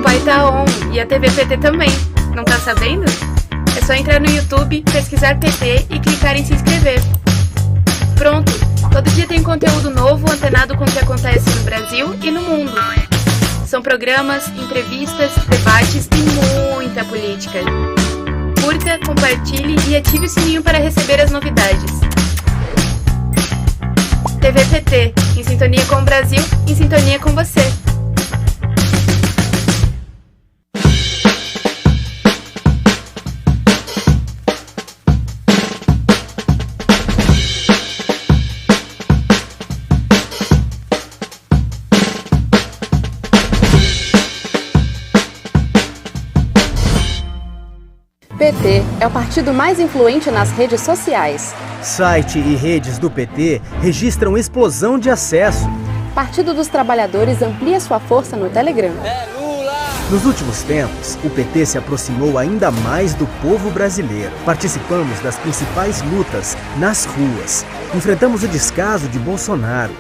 Pai tá on e a TV PT também. Não tá sabendo? É só entrar no YouTube, pesquisar PT e clicar em se inscrever. Pronto! Todo dia tem conteúdo novo antenado com o que acontece no Brasil e no mundo. São programas, entrevistas, debates e muita política. Curta, compartilhe e ative o sininho para receber as novidades. TV PT, em sintonia com o Brasil, em sintonia com você. PT é o partido mais influente nas redes sociais. Site e redes do PT registram explosão de acesso. Partido dos Trabalhadores amplia sua força no Telegram. Nos últimos tempos, o PT se aproximou ainda mais do povo brasileiro. Participamos das principais lutas nas ruas. Enfrentamos o descaso de Bolsonaro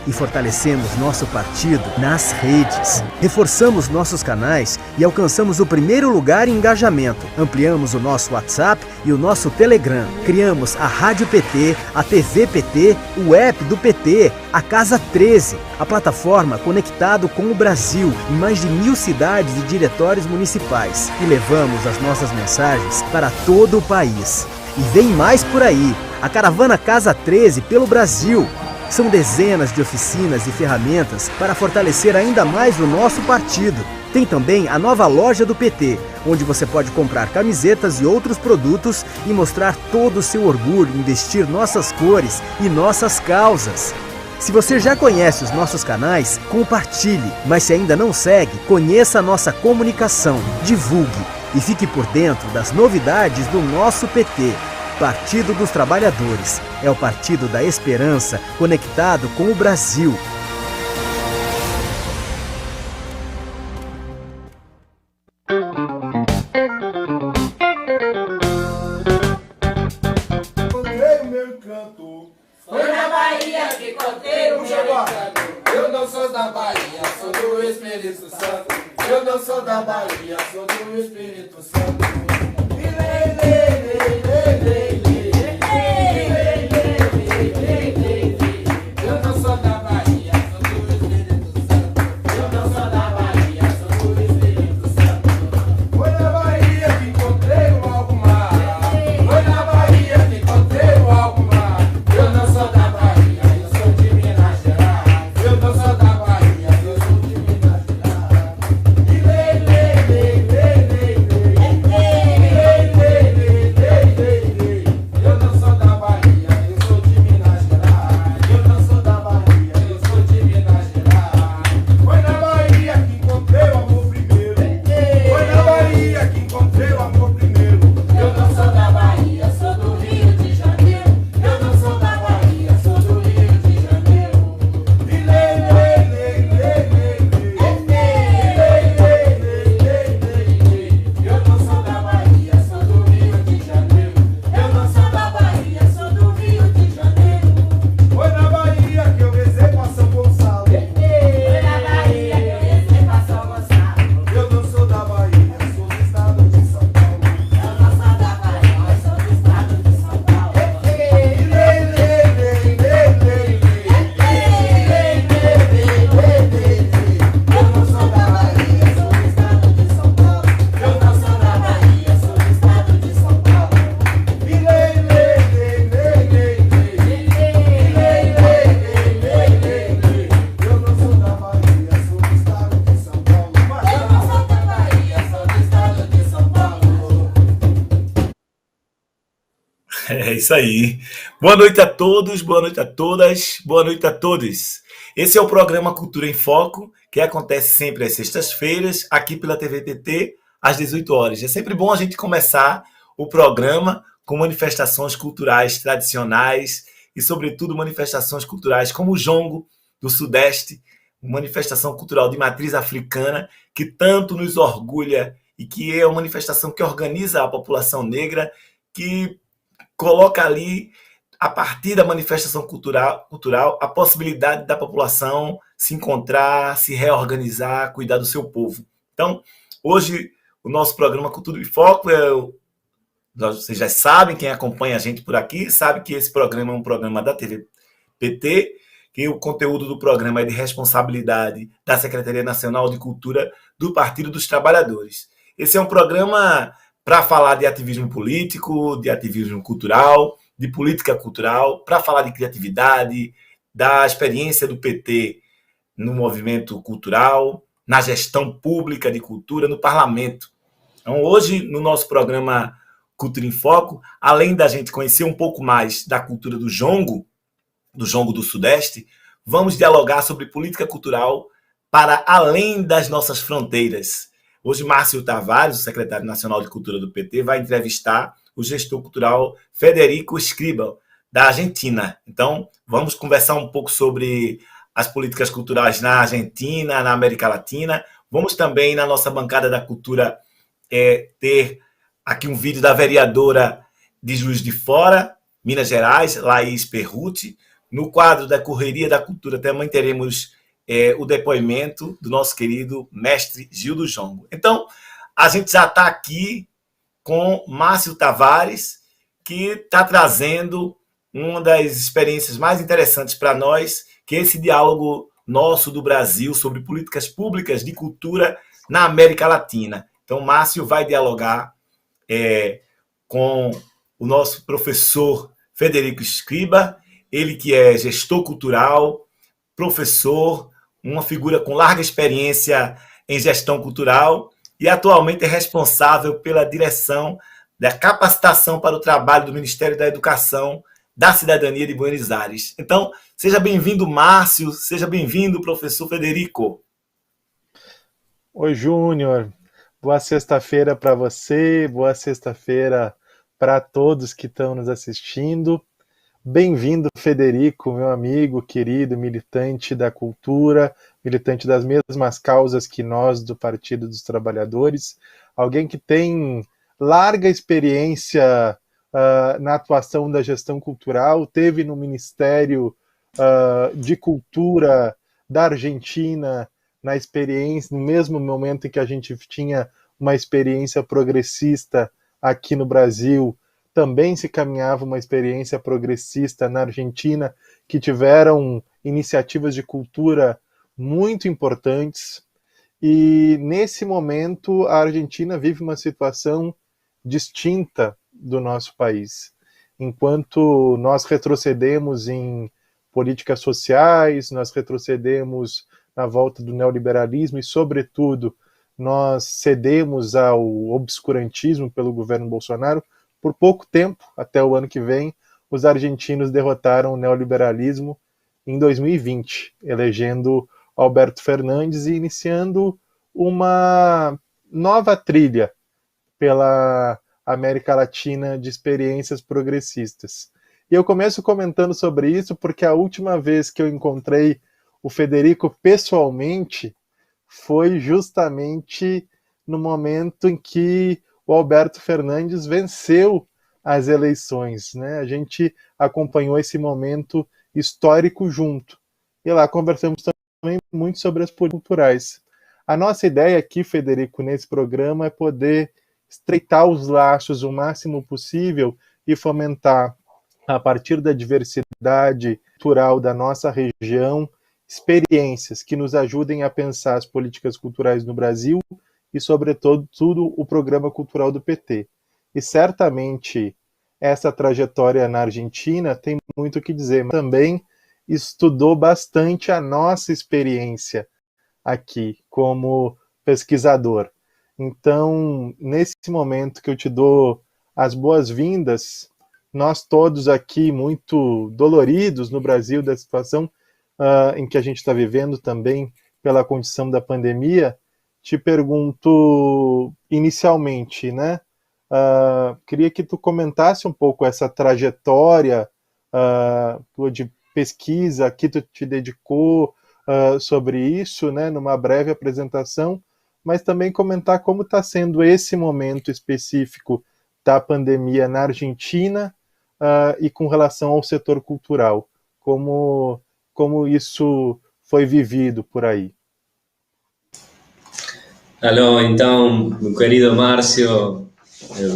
e fortalecemos nosso partido nas redes. Reforçamos nossos canais e alcançamos o primeiro lugar em engajamento. Ampliamos o nosso WhatsApp e o nosso Telegram. Criamos a Rádio PT, a TV PT, o app do PT, a Casa 13, a plataforma conectado com o Brasil em mais de 1000 cidades e diretórios municipais. E levamos as nossas mensagens para todo o país. E vem mais por aí, a caravana Casa 13 pelo Brasil. São dezenas de oficinas e ferramentas para fortalecer ainda mais o nosso partido. Tem também a nova loja do PT, onde você pode comprar camisetas e outros produtos e mostrar todo o seu orgulho em vestir nossas cores e nossas causas. Se você já conhece os nossos canais, compartilhe. Mas se ainda não segue, conheça a nossa comunicação, divulgue e fique por dentro das novidades do nosso PT. Partido dos Trabalhadores. É o partido da esperança conectado com o Brasil. Encontrei o meu encanto. Foi na Bahia que encontrei o meu encanto. Eu não sou da Bahia, sou do Espírito Santo. Eu não sou da Bahia, sou do Espírito Santo. É isso aí. Boa noite a todos, boa noite a todas, boa noite a todos. Esse é o programa Cultura em Foco, que acontece sempre às sextas-feiras, aqui pela TV PT, às 18 horas. É sempre bom a gente começar o programa com manifestações culturais tradicionais e, sobretudo, manifestações culturais como o Jongo do Sudeste, uma manifestação cultural de matriz africana que tanto nos orgulha e que é uma manifestação que organiza a população negra, que coloca ali, a partir da manifestação cultural, a possibilidade da população se encontrar, se reorganizar, cuidar do seu povo. Então, hoje, o nosso programa Cultura em Foco vocês já sabem, quem acompanha a gente por aqui, sabe que esse programa é um programa da TV PT, que o conteúdo do programa é de responsabilidade da Secretaria Nacional de Cultura do Partido dos Trabalhadores. Esse é um programa para falar de ativismo político, de ativismo cultural, de política cultural, para falar de criatividade, da experiência do PT no movimento cultural, na gestão pública de cultura, no parlamento. Então, hoje, no nosso programa Cultura em Foco, além da gente conhecer um pouco mais da cultura do jongo do Sudeste, vamos dialogar sobre política cultural para além das nossas fronteiras. Hoje, Márcio Tavares, o secretário nacional de Cultura do PT, vai entrevistar o gestor cultural Federico Escriba, da Argentina. Então, vamos conversar um pouco sobre as políticas culturais na Argentina, na América Latina. Vamos também, na nossa bancada da cultura, ter aqui um vídeo da vereadora de Juiz de Fora, Minas Gerais, Laís Perruti. No quadro da Correria da Cultura também teremos o depoimento do nosso querido mestre Gil do Jongo. Então, a gente já está aqui com Márcio Tavares, que está trazendo uma das experiências mais interessantes para nós, que é esse diálogo nosso do Brasil sobre políticas públicas de cultura na América Latina. Então, Márcio vai dialogar com o nosso professor Federico Escriba, ele que é gestor cultural, professor, uma figura com larga experiência em gestão cultural e atualmente é responsável pela direção da capacitação para o trabalho do Ministério da Educação da Cidadania de Buenos Aires. Então, seja bem-vindo, Márcio, seja bem-vindo, professor Federico. Oi, Júnior. Boa sexta-feira para você, boa sexta-feira para todos que estão nos assistindo. Bem-vindo, Federico, meu amigo, querido, militante da cultura, militante das mesmas causas que nós do Partido dos Trabalhadores, alguém que tem larga experiência na atuação da gestão cultural, teve no Ministério de Cultura da Argentina, na experiência, no mesmo momento em que a gente tinha uma experiência progressista aqui no Brasil, também se caminhava uma experiência progressista na Argentina, que tiveram iniciativas de cultura muito importantes. E nesse momento a Argentina vive uma situação distinta do nosso país. Enquanto nós retrocedemos em políticas sociais, nós retrocedemos na volta do neoliberalismo e, sobretudo, nós cedemos ao obscurantismo pelo governo Bolsonaro. Por pouco tempo, até o ano que vem, os argentinos derrotaram o neoliberalismo em 2020, elegendo Alberto Fernandes e iniciando uma nova trilha pela América Latina de experiências progressistas. E eu começo comentando sobre isso porque a última vez que eu encontrei o Federico pessoalmente foi justamente no momento em que o Alberto Fernandes venceu as eleições, né? A gente acompanhou esse momento histórico junto. E lá conversamos também muito sobre as políticas culturais. A nossa ideia aqui, Federico, nesse programa é poder estreitar os laços o máximo possível e fomentar, a partir da diversidade cultural da nossa região, experiências que nos ajudem a pensar as políticas culturais no Brasil e, sobretudo, o programa cultural do PT. E certamente essa trajetória na Argentina tem muito o que dizer, mas também estudou bastante a nossa experiência aqui como pesquisador. Então, nesse momento que eu te dou as boas-vindas, nós todos aqui muito doloridos no Brasil da situação em que a gente está vivendo também pela condição da pandemia, te pergunto inicialmente, né? Queria que tu comentasse um pouco essa trajetória tua de pesquisa, que tu te dedicou sobre isso, né? Numa breve apresentação, mas também comentar como está sendo esse momento específico da pandemia na Argentina e com relação ao setor cultural, como isso foi vivido por aí. Alô, então, meu querido Márcio,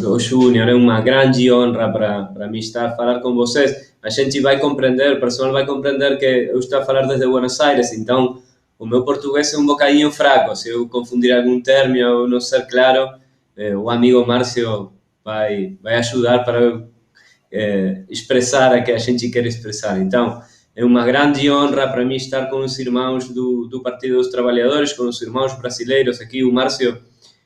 o Júnior, é uma grande honra para mim estar a falar com vocês. A gente vai compreender, o pessoal vai compreender que eu estou a falar desde Buenos Aires, então o meu português é um bocadinho fraco. Se eu confundir algum termo ou não ser claro, o amigo Márcio vai ajudar para expressar o que a gente quer expressar. Então, é uma grande honra para mim estar com os irmãos do Partido dos Trabalhadores, com os irmãos brasileiros. Aqui o Márcio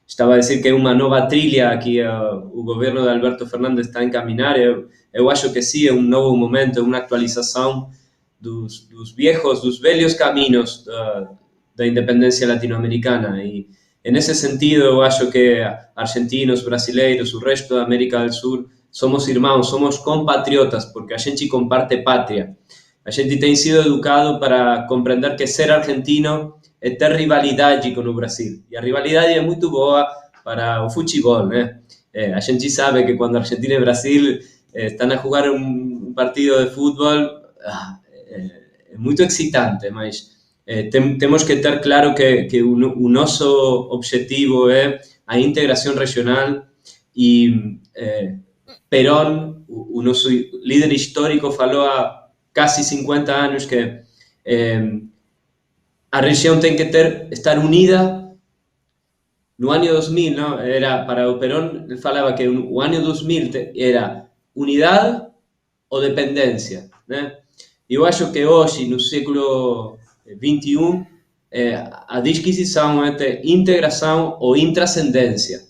estava a dizer que é uma nova trilha que o governo de Alberto Fernandes está a encaminhar. Eu acho que sim, é um novo momento, é uma atualização dos velhos caminhos da independência latino-americana. E, nesse sentido, eu acho que argentinos, brasileiros, o resto da América do Sul, somos irmãos, somos compatriotas, porque a gente comparte pátria. A gente tem sido educado para compreender que ser argentino é ter rivalidade com o Brasil. E a rivalidade é muito boa para o futebol, né? A gente sabe que quando Argentina e Brasil estão a jogar um partido de futebol, é muito excitante, mas temos que ter claro que o nosso objetivo é a integração regional e Perón, o nosso líder histórico, falou há quase 50 anos que a região tem que estar unida. No ano 2000, não? Era, para o Perón, ele falava que o ano 2000 era unidade ou dependência, né? Eu acho que hoje, no século XXI, a disquisição entre integração ou intrascendência.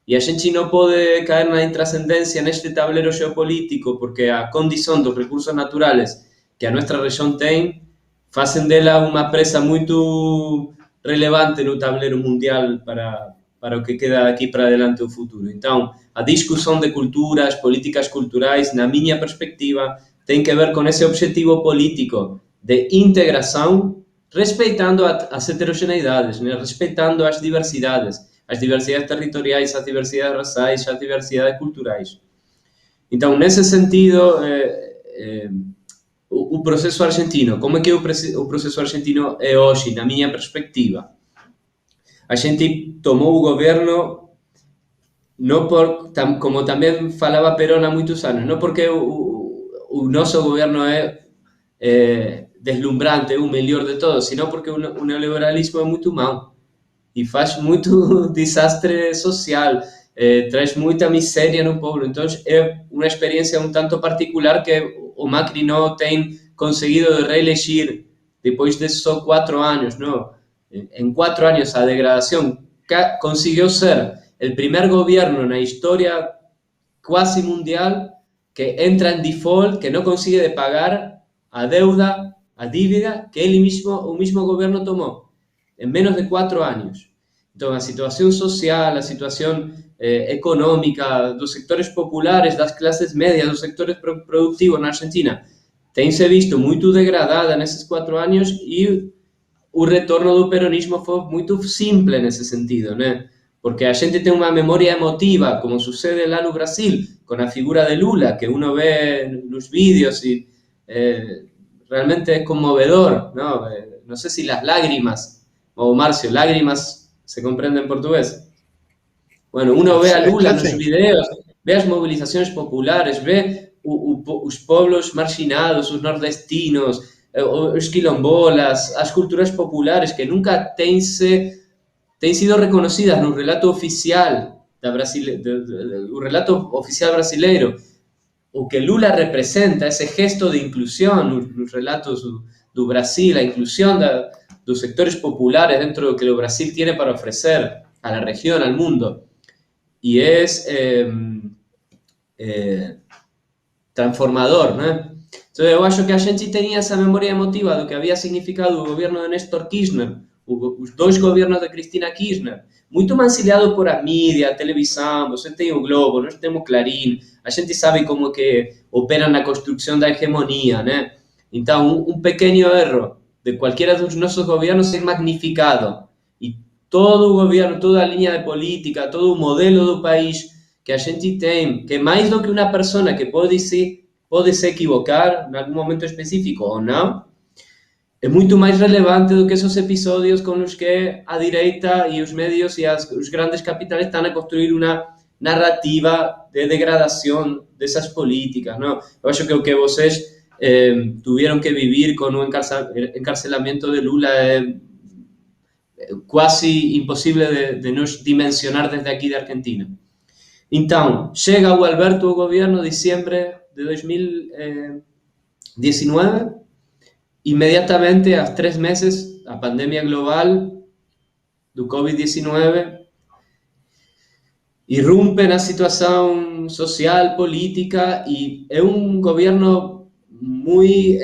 E a gente não pode cair na intrascendência neste tabuleiro geopolítico, porque a condição dos recursos naturais que a nossa região tem fazem dela uma presa muito relevante no tabuleiro mundial para o que queda daqui para adelante o futuro. Então, a discussão de culturas, políticas culturais, na minha perspectiva, tem que ver com esse objetivo político de integração, respeitando as heterogeneidades, né? Respeitando as diversidades territoriais, as diversidades raciais, as diversidades culturais. Então, nesse sentido, o processo argentino, como é que o processo argentino é hoje, na minha perspectiva? A gente tomou o governo, não como também falava Perón há muitos anos, não porque o nosso governo é deslumbrante, é o melhor de todos, senão porque o neoliberalismo é muito mau e faz muito desastre social, traz muita miséria no povo. Então, é uma experiência um tanto particular que o Macri não tem conseguido reelegir depois de só 4 anos, não? Em 4 anos, a degradação conseguiu ser o primeiro governo na história quase mundial que entra em default, que não consegue de pagar a deuda, a dívida que o mesmo governo tomou em menos de 4 anos. Então, a situação social, a situação econômica dos sectores populares, das classes médias, dos sectores produtivos na Argentina, tem se visto muito degradada nesses 4 anos e o retorno do peronismo foi muito simples nesse sentido, né? Porque a gente tem uma memória emotiva, como sucede lá no Brasil, com a figura de Lula, que uno vê nos vídeos e realmente é comovedor, ¿no? No sé si las lágrimas, o Márcio, lágrimas se comprende en portugués. Bueno, uno ve a Lula nos videos, ve as movilizações populares, ve os povos marginados, os nordestinos, os quilombolas, as culturas populares que nunca têm sido reconhecidas no relato oficial o relato oficial brasileiro. O que Lula representa, esse gesto de inclusão nos relatos do Brasil, a inclusão dos sectores populares dentro do que o Brasil tem para oferecer a la região, ao mundo. E é transformador, né? Então, eu acho que a gente tinha essa memória emotiva do que havia significado o governo de Néstor Kirchner, os 2 governos de Cristina Kirchner, muito mancilhado por a mídia, a televisão. Você tem o Globo, nós temos Clarim, a gente sabe como que opera na construção da hegemonia, né? Então, um pequeno erro de qualquer dos nossos governos é magnificado. E todo o governo, toda a linha de política, todo o modelo do país que a gente tem, que mais do que uma pessoa que pode se equivocar em algum momento específico ou não, é muito mais relevante do que esos episodios con os que a direita e os medios e os grandes capitais están a construir uma narrativa de degradação dessas políticas, não? Eu acho que o que vocês tuvieron que vivir con un encarcelamiento de Lula é quase impossível de nos dimensionar desde aqui de Argentina. Então, chega o Alberto ao governo em diciembre de 2019, inmediatamente, a 3 meses, a pandemia global do Covid-19 irrumpe na situação social, política, e é um governo muito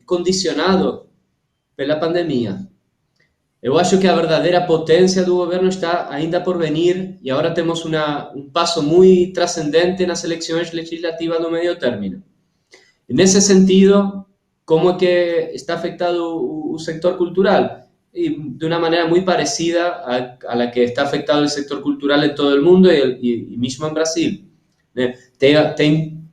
condicionado pela pandemia. Eu acho que a verdadeira potência do governo está ainda por venir e agora temos um passo muito trascendente nas eleições legislativas do meio término. Nesse sentido, como é que está afetado o sector cultural? Y de una manera muy parecida a la que está afectado el sector cultural en todo el mundo y mismo en Brasil.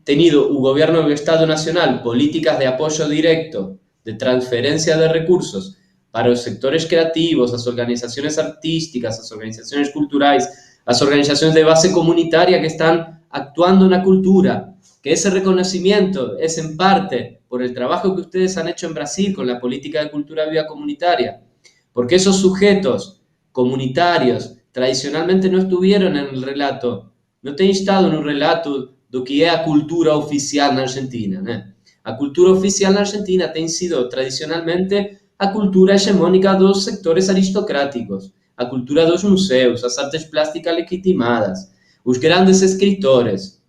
Tenido el gobierno del Estado Nacional políticas de apoyo directo, de transferencia de recursos para los sectores creativos, las organizaciones artísticas, las organizaciones culturales, las organizaciones de base comunitaria que están actuando en la cultura, que ese reconocimiento es en parte por el trabajo que ustedes han hecho en Brasil con la política de cultura viva comunitaria, porque esos sujetos comunitarios tradicionalmente no estuvieron en el relato, no han estado en un relato do que é a cultura oficial na Argentina, né? A cultura oficial na Argentina tem sido tradicionalmente a cultura hegemônica dos sectores aristocráticos, a cultura dos museus, as artes plásticas legitimadas, os grandes escritores,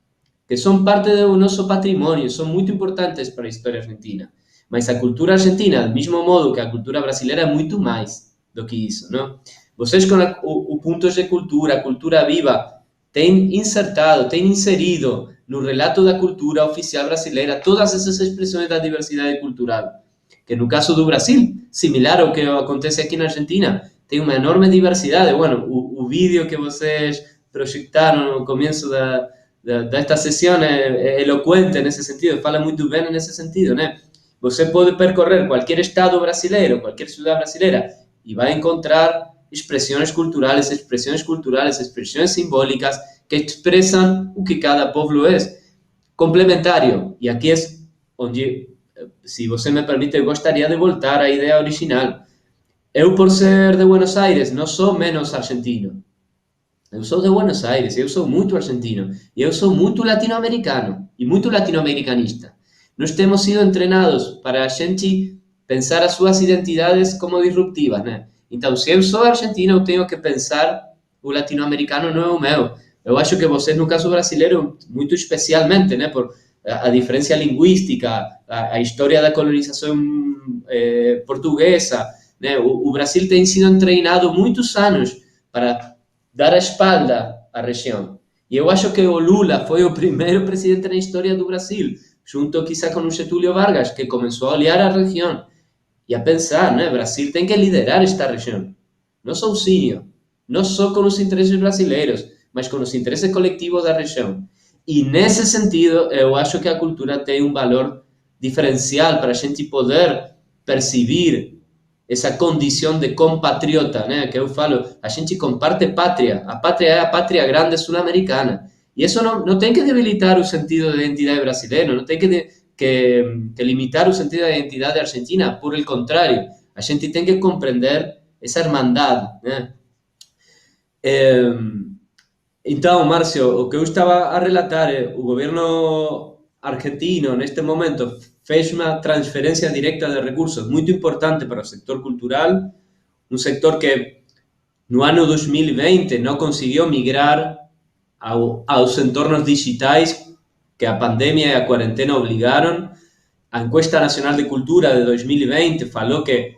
que são parte do nosso patrimônio, são muito importantes para a história argentina. Mas a cultura argentina, do mesmo modo que a cultura brasileira, é muito mais do que isso, não? Vocês com o pontos de cultura, a cultura viva, têm inserido no relato da cultura oficial brasileira todas essas expressões da diversidade cultural, que no caso do Brasil, similar ao que acontece aqui na Argentina, tem uma enorme diversidade. Bueno, o vídeo que vocês projetaram no começo desta sessão é eloquente nesse sentido, fala muito bem nesse sentido, né? Você pode percorrer qualquer estado brasileiro, qualquer cidade brasileira, e vai encontrar expressões culturais, expressões simbólicas que expressam o que cada povo é. Complementário, e aqui é onde, se você me permite, eu gostaria de voltar à ideia original. Eu, por ser de Buenos Aires, não sou menos argentino. Eu sou de Buenos Aires, eu sou muito argentino, e eu sou muito latino-americano, e muito latino-americanista. Nós temos sido treinados para a gente pensar as suas identidades como disruptivas, né? Então, se eu sou argentino, eu tenho que pensar o latino-americano não é o meu. Eu acho que vocês, no caso brasileiro, muito especialmente, né, por a diferença linguística, a história da colonização portuguesa, né? O Brasil tem sido treinado muitos anos para dar a espalda à região. E eu acho que o Lula foi o primeiro presidente na história do Brasil, junto quizá com o Getúlio Vargas, que começou a olhar a região e a pensar, né, Brasil tem que liderar esta região, não sozinho, não só com os interesses brasileiros, mas com os interesses coletivos da região. E nesse sentido, eu acho que a cultura tem um valor diferencial para a gente poder perceber essa condição de compatriota, né, que eu falo, a gente comparte pátria, a pátria é a pátria grande sul-americana, e isso não tem que debilitar o sentido de identidade brasileiro, não tem que limitar o sentido da identidade argentina, por el contrário, a gente tem que compreender essa irmandade, né? Então, Márcio, o que eu estava a relatar é o governo argentino, neste momento, fez uma transferência direta de recursos muito importante para o sector cultural, um sector que no ano 2020 não conseguiu migrar aos entornos digitais que a pandemia e a quarentena obrigaram. A Encuesta Nacional de Cultura de 2020 falou que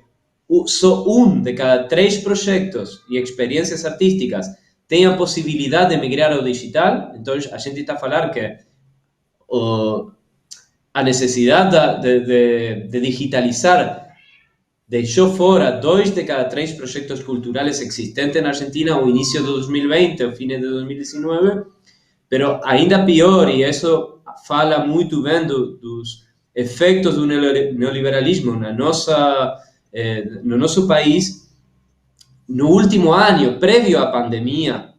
só de cada 3 projetos e experiências artísticas tem a possibilidade de migrar ao digital. Então, a gente está a falar que a necessidade de digitalizar deixou fora 2 de cada 3 projetos culturais existentes na Argentina ao início de 2020, ao fim de 2019, pero ainda pior, e isso fala muito bem dos efeitos do neoliberalismo no nosso país, no último ano, prévio à pandemia,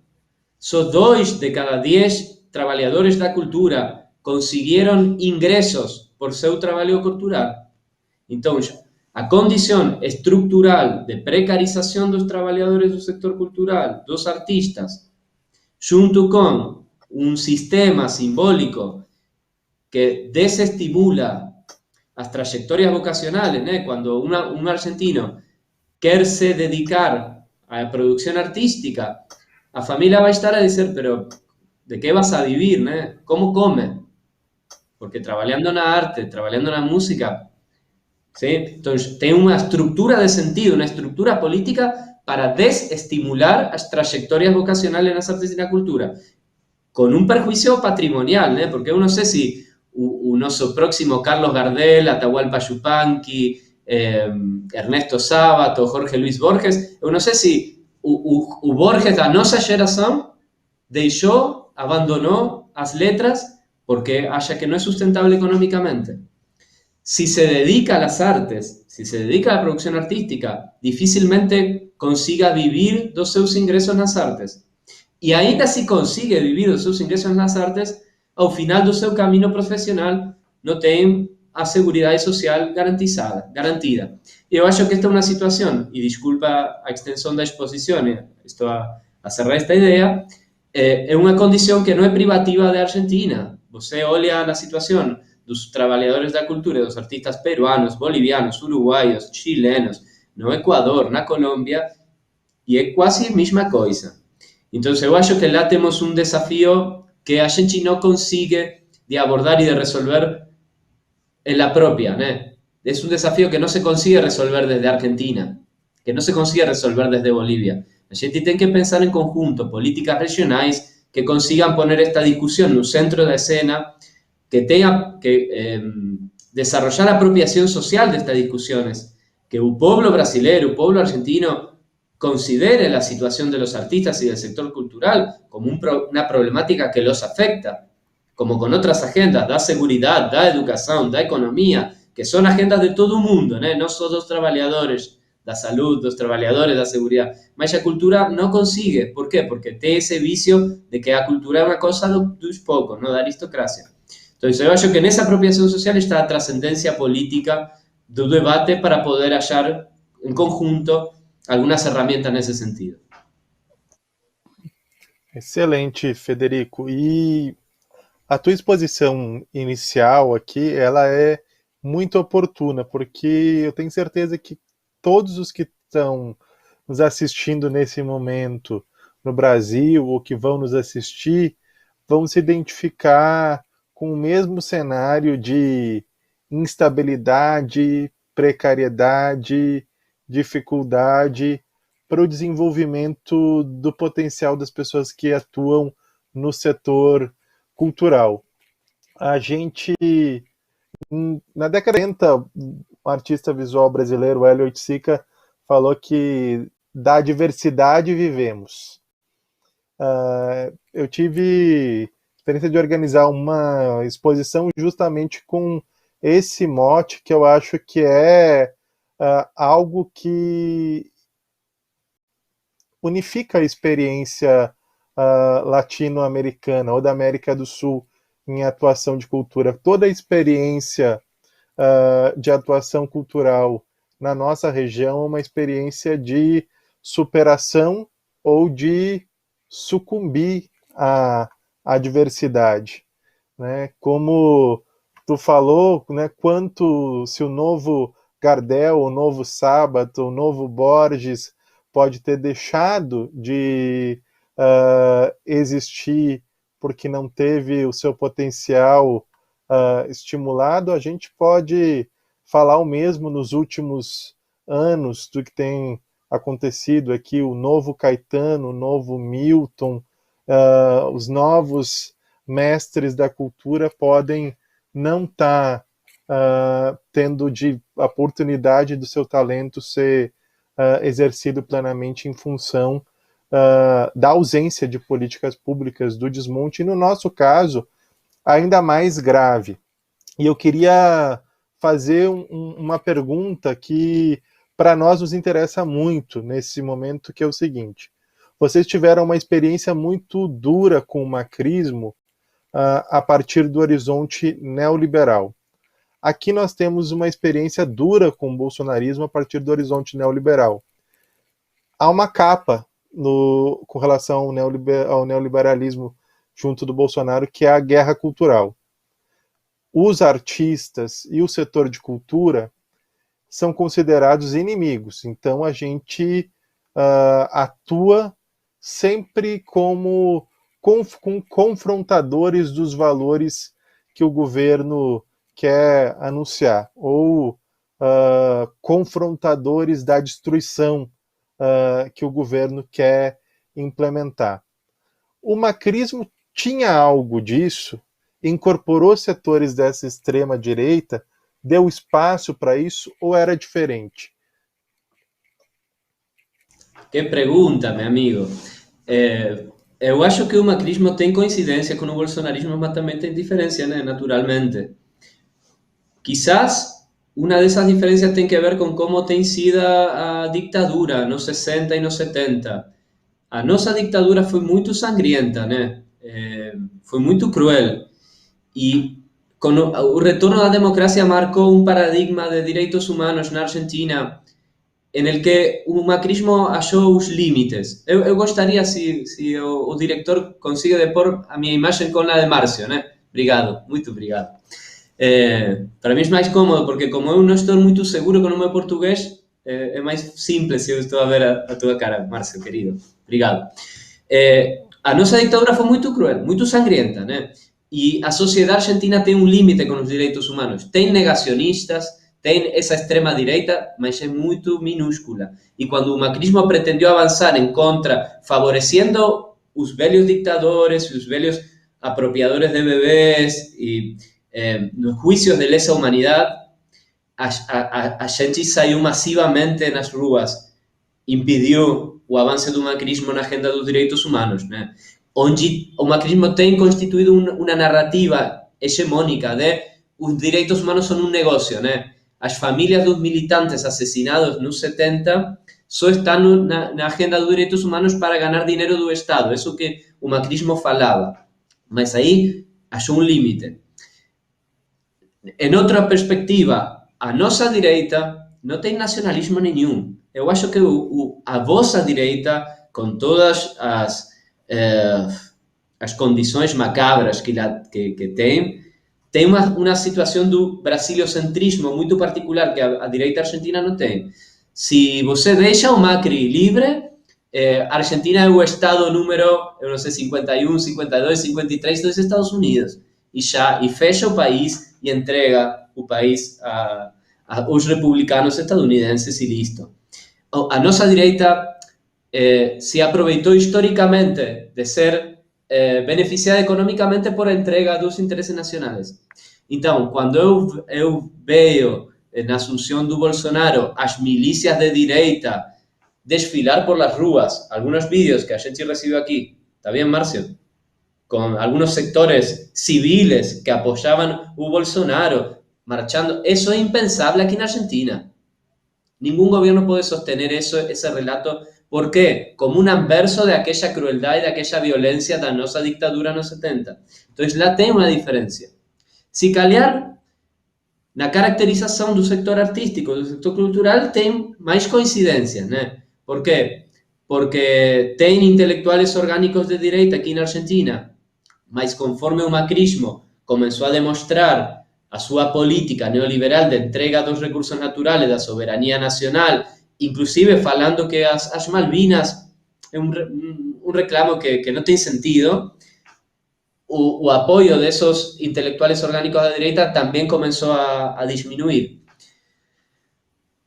só 2 de cada 10 trabalhadores da cultura conseguiram ingressos por seu trabalho cultural. Então, a condição estrutural de precarização dos trabalhadores do sector cultural, dos artistas, junto com um sistema simbólico que desestimula as trajetórias vocacionais, né? Quando um argentino quer se dedicar à produção artística, a família vai estar a dizer, pero ¿de qué vas a vivir, né? ¿Cómo come? Porque trabalhando na arte, trabalhando na música, ¿sí? Entonces, tem uma estrutura de sentido, uma estrutura política para desestimular as trajetórias vocacionais nas artes e na cultura, com um perjuízo patrimonial, né? Porque eu não sei se o nosso próximo Carlos Gardel, Atahualpa Yupanqui, Ernesto Sábato, Jorge Luis Borges, eu não sei se o Borges da nossa geração abandonou as letras porque acha que não é sustentável económicamente. Si se dedica a las artes, si se dedica a la producción artística, difícilmente consiga vivir dos seus ingresos nas artes. E ainda se consigue vivir dos seus ingresos nas artes, ao final do seu caminho profissional não tem a seguridade social garantida. Eu acho que esta é uma situação, e desculpa a extensão da exposição, estou a cerrar esta ideia, é uma condição que não é privativa da Argentina. Você olha a situação dos trabalhadores da cultura, dos artistas peruanos, bolivianos, uruguaios, chilenos, no Equador, na Colômbia, e é quase a mesma coisa. Então, eu acho que lá temos um desafio que a gente não consegue de abordar e de resolver en la propia, né? Es un desafío que no se consigue resolver desde Argentina, que no se consigue resolver desde Bolivia. A gente tem que pensar en conjunto, políticas regionais que consigan poner esta discusión no centro da escena, que tenga que desarrollar a apropiación social de estas discusiones, que el pueblo brasileño, el pueblo argentino considere la situación de los artistas y del sector cultural como una problemática que los afecta, como con otras agendas da seguridad, da educación, da economía, que son agendas de todo el mundo, ¿no? No son dos trabajadores da salud, dos trabajadores da seguridad. Mas a cultura no consigue. ¿Por qué? Porque tiene ese vicio de que la cultura es una cosa dos pocos, ¿no? Da aristocracia. Entonces, yo acho que en esa apropiación social está la trascendencia política del debate para poder hallar en conjunto algunas herramientas en ese sentido. Excelente, Federico. E a tua exposição inicial aqui, ela é muito oportuna, porque eu tenho certeza que todos os que estão nos assistindo nesse momento no Brasil, ou que vão nos assistir, vão se identificar com o mesmo cenário de instabilidade, precariedade, dificuldade para o desenvolvimento do potencial das pessoas que atuam no setor cultural. A gente, na década de 80, o artista visual brasileiro Hélio Oiticica falou que da diversidade vivemos. Eu tive a experiência de organizar uma exposição justamente com esse mote, que eu acho que é algo que unifica a experiência latino-americana ou da América do Sul em atuação de cultura. Toda a experiência de atuação cultural na nossa região é uma experiência de superação ou de sucumbir à adversidade, né? Como tu falou, né, quanto se o novo Gardel, o novo Sábato, o novo Borges pode ter deixado de existir porque não teve o seu potencial estimulado, a gente pode falar o mesmo nos últimos anos do que tem acontecido aqui, o novo Caetano, o novo Milton, os novos mestres da cultura podem não estar tendo a oportunidade do seu talento ser exercido plenamente em função da ausência de políticas públicas, do desmonte, e no nosso caso, ainda mais grave. E eu queria fazer uma pergunta que para nós nos interessa muito nesse momento, que é o seguinte: vocês tiveram uma experiência muito dura com o macrismo a partir do horizonte neoliberal. Aqui nós temos uma experiência dura com o bolsonarismo a partir do horizonte neoliberal. Há uma capa com relação ao neoliberalismo junto do Bolsonaro, que é a guerra cultural. Os artistas e o setor de cultura são considerados inimigos, então a gente atua sempre como confrontadores dos valores que o governo quer anunciar, ou confrontadores da destruição que o governo quer implementar. O macrismo tinha algo disso, incorporou setores dessa extrema-direita, deu espaço para isso, ou era diferente? Que pergunta, meu amigo. Eu acho que o macrismo tem coincidência com o bolsonarismo, mas também tem diferença, né? Naturalmente. Quizás uma dessas diferenças tem a ver com como tem sido a ditadura nos 60 e nos 70. A nossa ditadura foi muito sangrienta, né? Foi muito cruel. E com o retorno da democracia marcou um paradigma de direitos humanos na Argentina en el que o macrismo achou os limites. Eu gostaria se o diretor consiga depor a minha imagem com a de Márcio, né? Obrigado, muito obrigado. Para mim é mais cômodo, porque como eu não estou muito seguro com o meu português, é mais simples se eu estou a ver a tua cara, Márcio, querido. Obrigado. A nossa ditadura foi muito cruel, muito sangrienta, né? E a sociedade argentina tem um limite com os direitos humanos. Tem negacionistas, tem essa extrema-direita, mas é muito minúscula. E quando o macrismo pretendeu avançar em contra, favorecendo os velhos ditadores, os velhos apropriadores de bebês e nos juízos de lesa humanidade, a gente saiu massivamente nas ruas, impediu o avanço do macrismo na agenda dos direitos humanos, né? Onde o macrismo tem constituído uma narrativa hegemônica de os direitos humanos são um negócio, né? As famílias dos militantes assassinados nos 70 só estão na agenda dos direitos humanos para ganhar dinheiro do Estado, isso que o macrismo falava. Mas aí achou um limite. Em outra perspectiva, a nossa direita não tem nacionalismo nenhum. Eu acho que a vossa direita, com todas as condições macabras que tem uma situação do brasiliocentrismo muito particular que a direita argentina não tem. Se você deixa o Macri livre, a Argentina é o estado número, eu não sei, 51, 52, 53 dos Estados Unidos. E fecha o país e entrega o país aos republicanos estadunidenses e listo. A nossa direita se aproveitou historicamente de ser beneficiada economicamente por entrega dos interesses nacionais. Então, quando eu vejo na assunção do Bolsonaro as milícias de direita desfilar por las ruas, algunos vídeos que a gente recebeu aqui, ¿está bien, Márcio? Com algunos sectores civiles que apoyaban o Bolsonaro marchando, eso es impensable aquí en Argentina. Ningún gobierno puede sostener ese relato. ¿Por qué? Como un anverso de aquella crueldad y de aquella violencia de nuestra dictadura en los 70. Entonces, lá tem uma diferença. Se calhar, na caracterização do sector artístico, do sector cultural, tem mais coincidências, né? Por quê? Porque tem intelectuais orgânicos de direita aqui na Argentina, mas conforme o macrismo começou a demonstrar a sua política neoliberal de entrega dos recursos naturais, da soberania nacional, inclusive falando que as Malvinas é um reclamo que não tem sentido, o apoio desses intelectuais orgânicos da direita também começou a diminuir.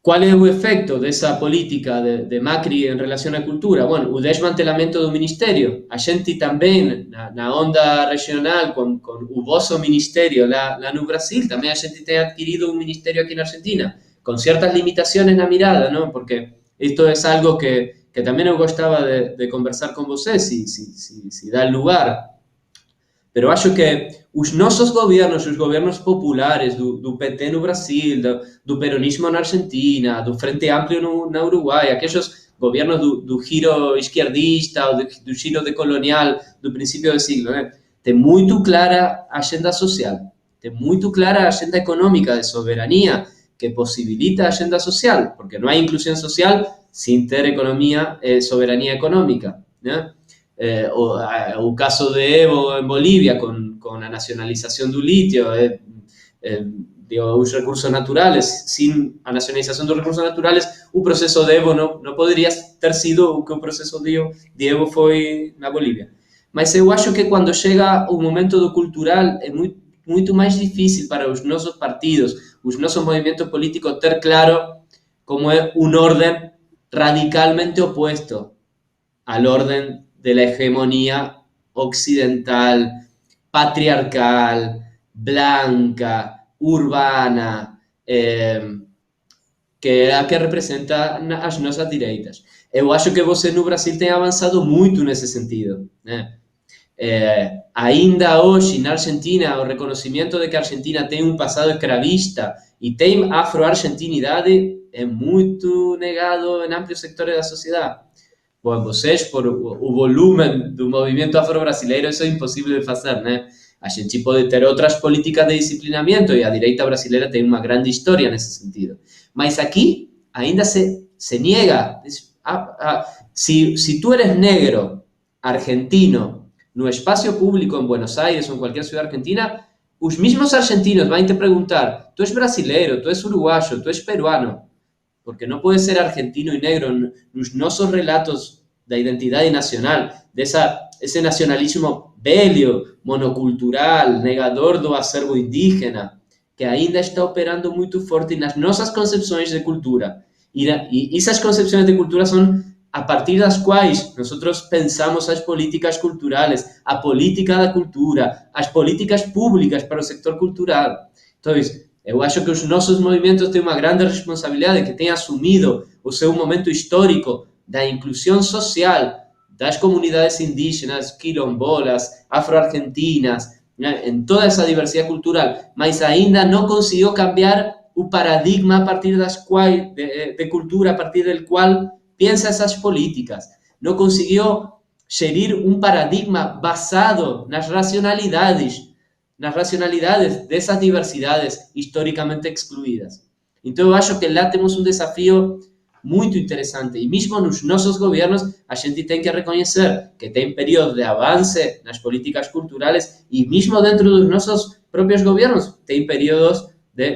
Qual é o efeito dessa política de Macri em relação à cultura? Bueno, o desmantelamento do ministério. A gente também, na onda regional, com o vosso ministério lá no Brasil, também a gente tem adquirido um ministério aqui na Argentina, com certas limitações na mirada, não? Porque isto é algo que também eu gostava de conversar com você, se dá lugar. Pero acho que os nossos governos, os governos populares do PT no Brasil, do peronismo na Argentina, do Frente Amplio na Uruguai, aqueles governos do giro esquerdista ou do giro decolonial do princípio do siglo, né? Tem muito clara a agenda social, tem muito clara a agenda econômica de soberania que possibilita a agenda social, porque não há inclusão social sem ter economia, soberania econômica, né? O caso de Evo en Bolivia con la nacionalización del litio, de los recursos naturales. Sin la nacionalización de los recursos naturales, el proceso de Evo no podría ter sido o que o proceso de Evo foi na Bolívia. Mas eu acho que quando chega o momento do cultural é muito mais difícil para os nossos partidos, os nossos movimentos políticos ter claro como é um orden radicalmente opuesto al orden de la hegemonía occidental, patriarcal, blanca, urbana, que é a que representa as nossas direitas. Eu acho que você no Brasil tem avançado muito nesse sentido, né? Ainda hoje, na Argentina, o reconhecimento de que a Argentina tem um passado escravista e tem afro-argentinidade é muito negado em amplos setores da sociedade. Bom, vocês, por o volume do movimento afro-brasileiro, isso é impossível de fazer, né? A gente pode ter outras políticas de disciplinamento e a direita brasileira tem uma grande história nesse sentido. Mas aqui ainda se niega. Se tu eres negro, argentino, no espaço público em Buenos Aires ou em qualquer cidade argentina, os mesmos argentinos vão te perguntar: tu és brasileiro, tu és uruguaio, tu és peruano. Porque no puede ser argentino y negro en nuestros relatos de identidad nacional, de ese nacionalismo belio, monocultural, negador do acervo indígena, que ainda está operando muito forte nas nossas concepções de cultura. E essas concepções de cultura são a partir das quais nós pensamos as políticas culturais, a política da cultura, as políticas públicas para o sector cultural. Então, eu acho que os nossos movimentos têm uma grande responsabilidade, que têm assumido o seu momento histórico da inclusão social das comunidades indígenas, quilombolas, afro-argentinas, né, em toda essa diversidade cultural, mas ainda não conseguiu cambiar o paradigma a partir das quais, de cultura, a partir do qual pensa essas políticas. Não conseguiu gerir um paradigma basado nas racionalidades dessas diversidades historicamente excluídas. Então, eu acho que lá temos um desafio muito interessante. E mesmo nos nossos governos, a gente tem que reconhecer que tem períodos de avanço nas políticas culturais e mesmo dentro dos nossos próprios governos, tem períodos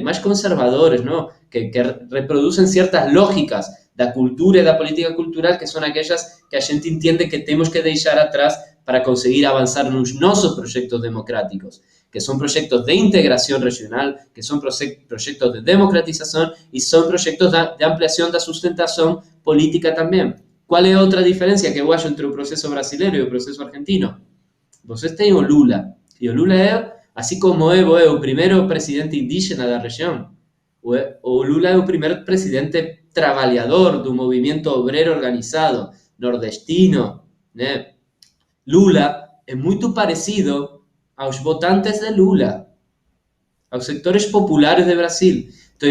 mais conservadores, não? Que reproduzem certas lógicas da cultura e da política cultural, que são aquelas que a gente entende que temos que deixar atrás para conseguir avançar nos nossos projetos democráticos, que son proyectos de integración regional, que son proyectos de democratización y son proyectos de ampliación de sustentación política también. ¿Cuál es otra diferencia que eu acho entre o proceso brasileiro e o proceso argentino? Vocês têm o Lula, e o Lula é, assim como Evo é o primeiro presidente indígena da região, o Lula é o primeiro presidente trabalhador do movimento obrero organizado, nordestino, né? Lula é muito parecido aos votantes de Lula, aos sectores populares de Brasil. Então,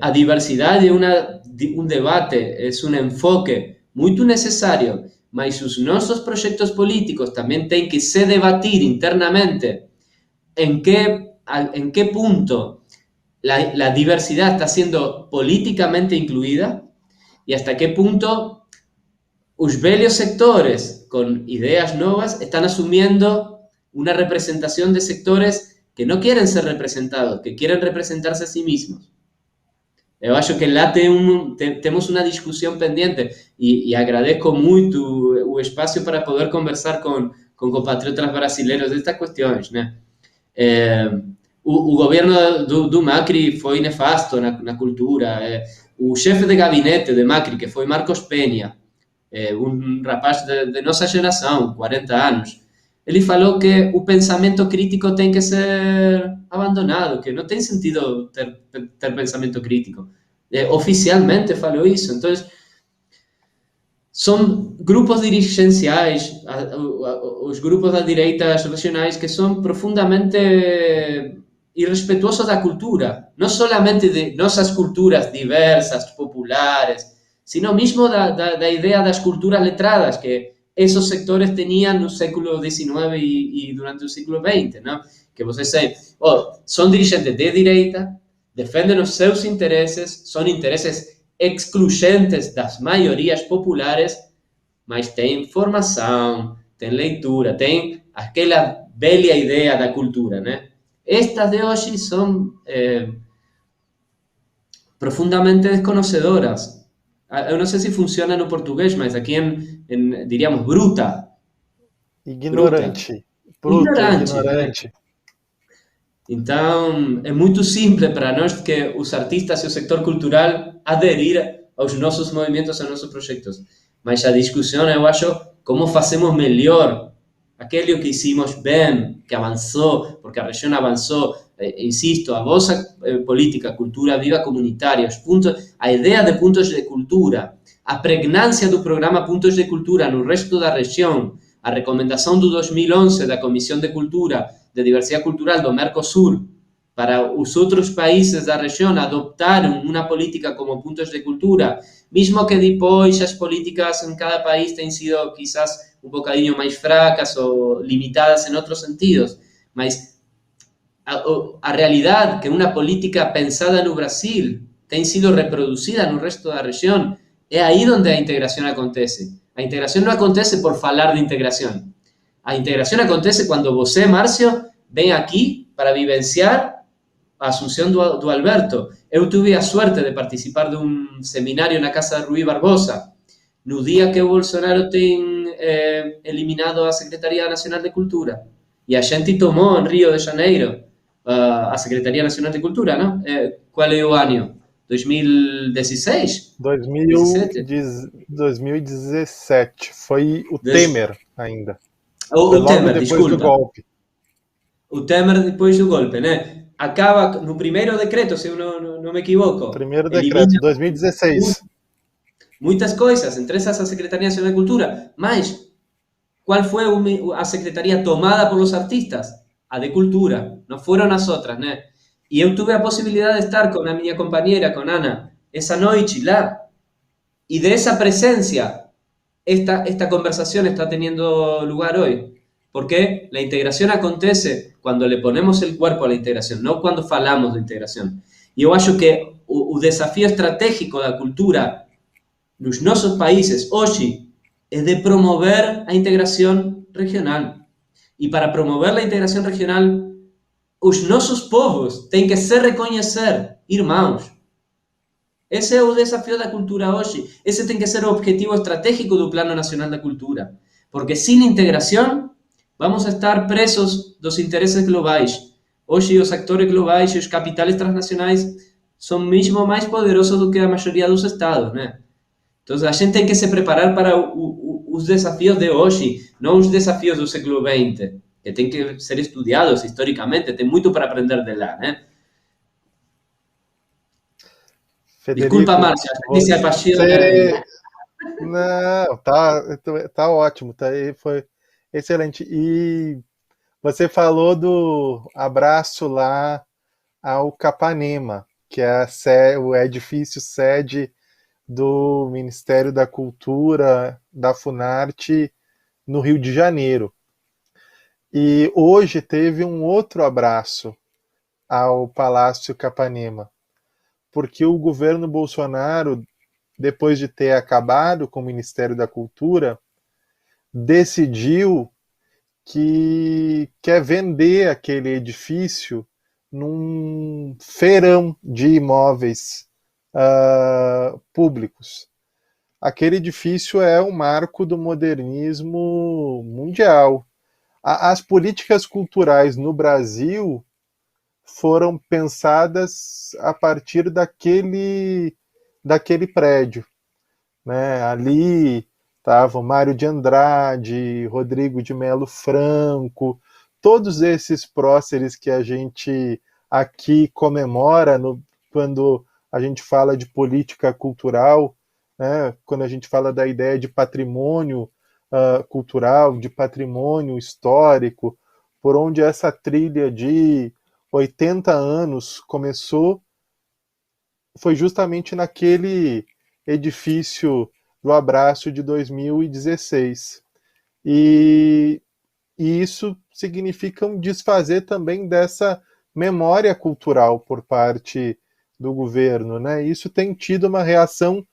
a diversidade é um debate, é um enfoque muito necessário, mas os nossos projetos políticos também têm que se debatir internamente em que ponto a diversidade está sendo politicamente incluída e hasta que ponto os velhos sectores com ideias novas estão assumindo una representación de sectores que no quieren ser representados, que quieren representarse a sí mismos. Eu acho que lá temos uma discussão pendente e agradeço muito o espaço para poder conversar com compatriotas brasileiros destas questões, né? O governo do Macri foi nefasto na cultura. O chefe de gabinete de Macri, que foi Marcos Peña, um rapaz de nossa geração, 40 anos, ele falou que o pensamento crítico tem que ser abandonado, que não tem sentido ter pensamento crítico. Oficialmente falou isso. Então, são grupos dirigenciais, os grupos das direitas regionais, que são profundamente irrespetuosos da cultura, não solamente de nossas culturas diversas, populares, sino mesmo da ideia das culturas letradas que esses sectores tinham no século XIX e durante o século XX, não? Que vocês sabem, são dirigentes de direita, defendem os seus interesses, são interesses excluyentes das maiorias populares, mas tem formação, tem leitura, tem aquela velha ideia da cultura, né? Estas de hoje são profundamente desconocedoras. Eu não sei se funciona no português, mas aqui diríamos bruta. Ignorante. Bruta. Ignorante. Né? Então, é muito simples para nós que os artistas e o sector cultural aderir aos nossos movimentos, aos nossos projetos. Mas a discussão, eu acho, como fazemos melhor aquilo que hicimos bem, que avançou, porque a região avançou, insisto, a vossa política cultura viva comunitária, a ideia de pontos de cultura, a pregnância do programa Pontos de Cultura no resto da região, a recomendação do 2011 da Comissão de Cultura, de Diversidade Cultural do Mercosul, para os outros países da região adoptaram uma política como pontos de cultura, mesmo que depois as políticas em cada país tenham sido quizás um bocadinho mais fracas ou limitadas em outros sentidos, mas a realidade que uma política pensada no Brasil tem sido reproduzida no resto da região, é aí onde a integração acontece. A integração não acontece por falar de integração. A integração acontece quando você, Márcio, vem aqui para vivenciar a Assunção do Alberto. Eu tive a sorte de participar de um seminário na Casa de Rui Barbosa, no dia que o Bolsonaro tem eliminado a Secretaria Nacional de Cultura. E a gente tomou em Rio de Janeiro a Secretaria Nacional de Cultura, não? Qual é o ano? 2016? 2017. Foi o Temer ainda. O Temer, depois desculpa. do golpe. O Temer depois do golpe, né? Acaba no primeiro decreto, se eu não me equivoco. Primeiro decreto, 2016. Muitas coisas, entre essas a Secretaria Nacional de Cultura, mas qual foi a secretaria tomada por os artistas? A de Cultura, não foram as outras, né? E eu tive a possibilidade de estar com a minha companheira, com Ana, essa noite lá, e dessa presença, esta conversação está teniendo lugar hoje. Porque la integración acontece cuando le ponemos el cuerpo a la integración, no cuando falamos de integración. E eu acho que o desafío estratégico da cultura nos nossos países hoje é de promover a integração regional. E para promover a integração regional, os nossos povos têm que se reconhecer irmãos. Esse é o desafio da cultura hoje. Esse tem que ser o objetivo estratégico do Plano Nacional da Cultura. Porque sem integração, vamos a estar presos dos interesses globais. Hoje, os actores globais e os capitais transnacionais são mesmo mais poderosos do que a maioria dos estados, né? Então, a gente tem que se preparar para os desafios de hoje, não os desafios do século XX, que tem que ser estudiados historicamente, tem muito para aprender de lá, né? Federico, desculpa, Márcia, disse a paixão. Não, tá ótimo, foi excelente. E você falou do abraço lá ao Capanema, que é o edifício sede do Ministério da Cultura, da Funarte, no Rio de Janeiro. E hoje teve um outro abraço ao Palácio Capanema, porque o governo Bolsonaro, depois de ter acabado com o Ministério da Cultura, decidiu que quer vender aquele edifício num feirão de imóveis públicos. Aquele edifício é um marco do modernismo mundial. As políticas culturais no Brasil foram pensadas a partir daquele prédio, né? Ali estavam Mário de Andrade, Rodrigo de Melo Franco, todos esses próceres que a gente aqui comemora quando a gente fala de política cultural, né? Quando a gente fala da ideia de patrimônio cultural, de patrimônio histórico, por onde essa trilha de 80 anos começou, foi justamente naquele edifício do Abraço de 2016. E isso significa um desfazer também dessa memória cultural por parte do governo, né? Isso tem tido uma reação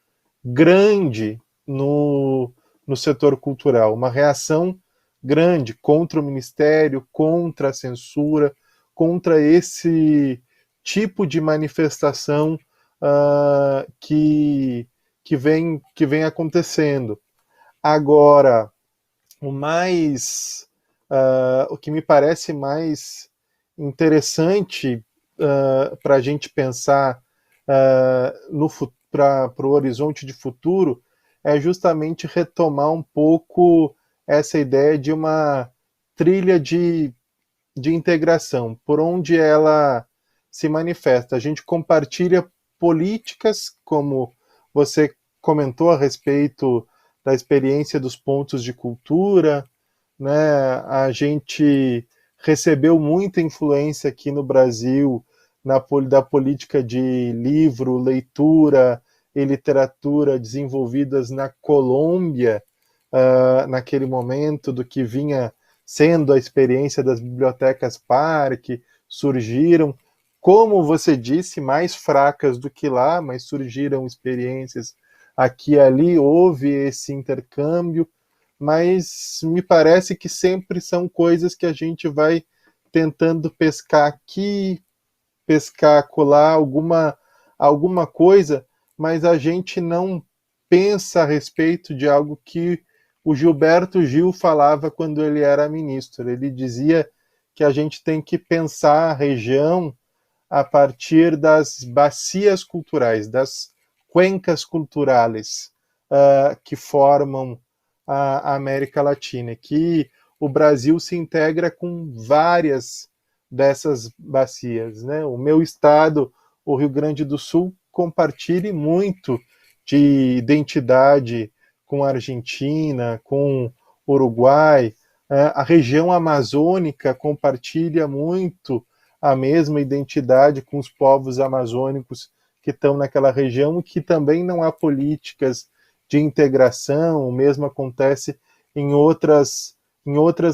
grande no setor cultural, uma reação grande contra o Ministério, contra a censura, contra esse tipo de manifestação que vem acontecendo. Agora, o que me parece mais interessante para a gente pensar para o horizonte de futuro é justamente retomar um pouco essa ideia de uma trilha de integração, por onde ela se manifesta. A gente compartilha políticas, como você comentou a respeito da experiência dos pontos de cultura, né? A gente recebeu muita influência aqui no Brasil da política de livro, leitura e literatura desenvolvidas na Colômbia, naquele momento, do que vinha sendo a experiência das bibliotecas parque, surgiram, como você disse, mais fracas do que lá, mas surgiram experiências aqui e ali, houve esse intercâmbio, mas me parece que sempre são coisas que a gente vai tentando pescar aqui, pescar acolá, alguma coisa, mas a gente não pensa a respeito de algo que o Gilberto Gil falava quando ele era ministro. Ele dizia que a gente tem que pensar a região a partir das bacias culturais, das cuencas culturales que formam a América Latina, que o Brasil se integra com várias dessas bacias, né? O meu estado, o Rio Grande do Sul, compartilha muito de identidade com a Argentina, com o Uruguai. A região amazônica compartilha muito a mesma identidade com os povos amazônicos que estão naquela região, que também não há políticas de integração. O mesmo acontece em outras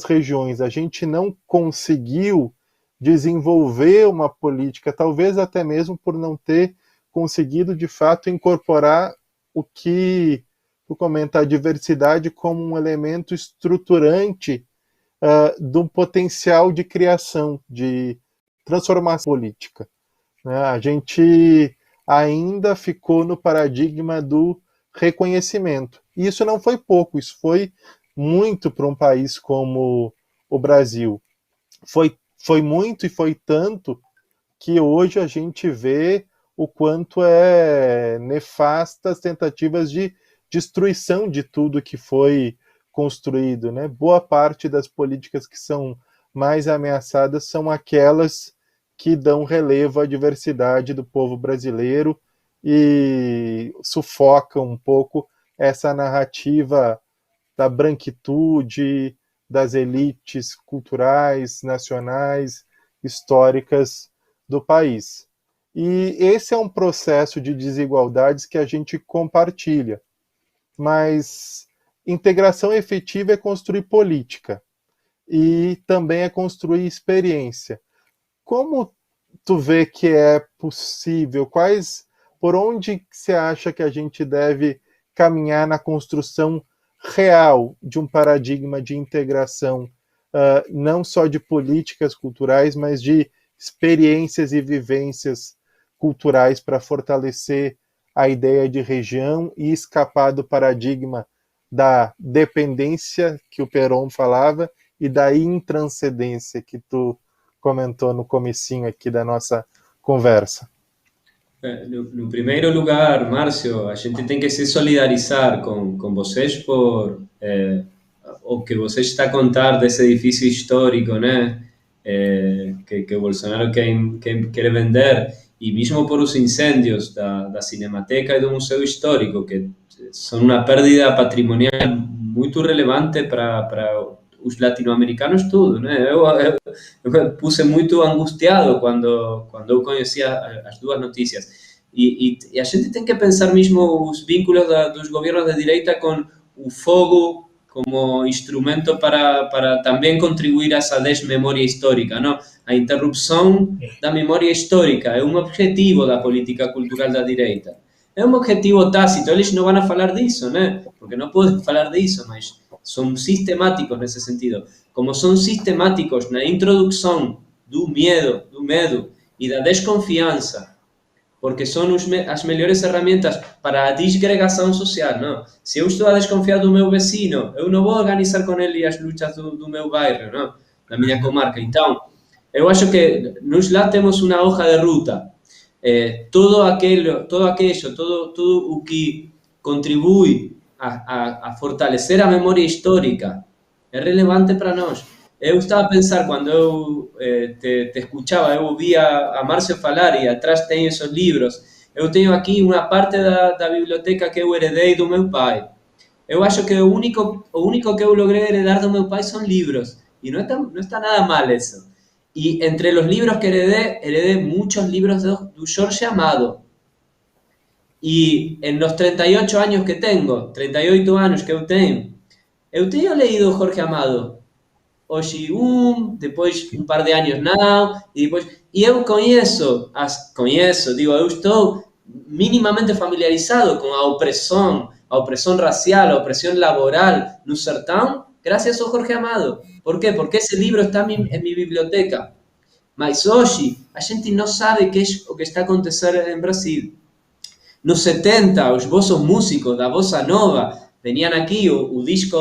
regiões. A gente não conseguiu desenvolver uma política, talvez até mesmo por não ter conseguido de fato incorporar o que tu comenta, a diversidade como um elemento estruturante de um potencial de criação, de transformação política. A gente ainda ficou no paradigma do reconhecimento. E isso não foi pouco, isso foi muito para um país como o Brasil. Foi muito e foi tanto que hoje a gente vê o quanto é nefasta as tentativas de destruição de tudo que foi construído, né? Boa parte das políticas que são mais ameaçadas são aquelas que dão relevo à diversidade do povo brasileiro e sufocam um pouco essa narrativa da branquitude, das elites culturais, nacionais, históricas do país. E esse é um processo de desigualdades que a gente compartilha. Mas integração efetiva é construir política e também é construir experiência. Como tu vê que é possível? Por onde você acha que a gente deve caminhar na construção real de um paradigma de integração, não só de políticas culturais, mas de experiências e vivências culturais para fortalecer a ideia de região e escapar do paradigma da dependência que o Perón falava e da intranscendência que tu comentou no comecinho aqui da nossa conversa? No primeiro lugar, Márcio, a gente tem que se solidarizar com vocês por o que você está a contar desse edifício histórico, né? Que o Bolsonaro quer vender. e mesmo por os incêndios da Cinemateca e do Museu Histórico, que são uma perda patrimonial muito relevante para os latino-americanos tudo, né? Eu puse muito angustiado quando eu conhecia as duas notícias. E a gente tem que pensar mesmo os vínculos dos governos de direita com o fogo como instrumento para também contribuir a essa desmemória histórica, não? A interrupção da memória histórica é um objetivo da política cultural da direita. É um objetivo tácito, eles não vão falar disso, né? Porque não podem falar disso, mas são sistemáticos nesse sentido. Como são sistemáticos na introdução do medo e da desconfiança, porque são as melhores ferramentas para a disgregação social, não? Se eu estou a desconfiar do meu vecino, eu não vou organizar com ele as lutas do meu bairro, não? Da minha comarca. Então, eu acho que nós lá temos uma hoja de ruta. Todo o que contribui a fortalecer a memória histórica é relevante para nós. Eu estava a pensar, quando eu te escutava, eu ouvia a Márcio falar, e atrás tem esses livros. Eu tenho aqui uma parte da biblioteca que eu heredei do meu pai. Eu acho que o único que eu logrei heredar do meu pai são livros. E não está nada mal isso. E entre os livros que heredé muitos livros do Jorge Amado. E nos 38 anos que tenho, 38 anos que eu tenho leído Jorge Amado. Hoje depois um par de anos não, e eu conheço, eu estou minimamente familiarizado com a opressão racial, a opressão laboral no sertão, graças ao Jorge Amado. Por quê? Porque esse livro está em minha biblioteca. Mas hoje a gente não sabe o que está acontecendo em Brasil. Nos 70, os vossos músicos da Bossa Nova veniam aqui, o disco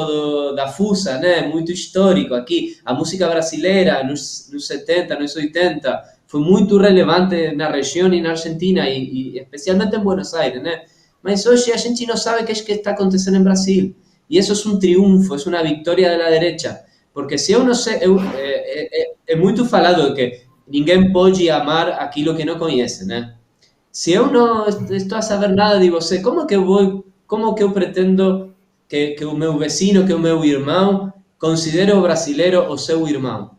da Fusa, né? Muito histórico aqui. A música brasileira nos 70, nos 80, foi muito relevante na região e na Argentina, e especialmente em Buenos Aires, né? Mas hoje a gente não sabe o que está acontecendo em Brasil. E isso é um triunfo, é uma vitória da direita. Porque se eu não sei, é muito falado que ninguém pode amar aquilo que não conhece, né? Se eu não estou a saber nada de você, como que eu pretendo que o meu vecino, que o meu irmão, considere o brasileiro o seu irmão?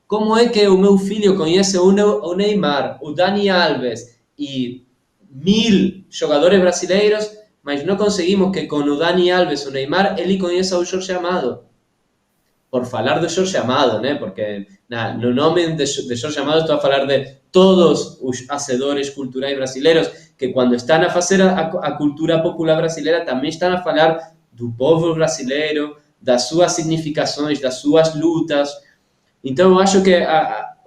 Como é que o meu filho conhece o Neymar, o Dani Alves e 1000 jogadores brasileiros, mas não conseguimos que com o Dani Alves, o Neymar, ele conheça o Jorge Amado? Por falar do Jorge Amado, né? Porque no nome de Jorge Amado estou a falar de todos os hacedores culturais brasileiros, que quando estão a fazer a cultura popular brasileira também estão a falar do povo brasileiro, das suas significações, das suas lutas. Então eu acho que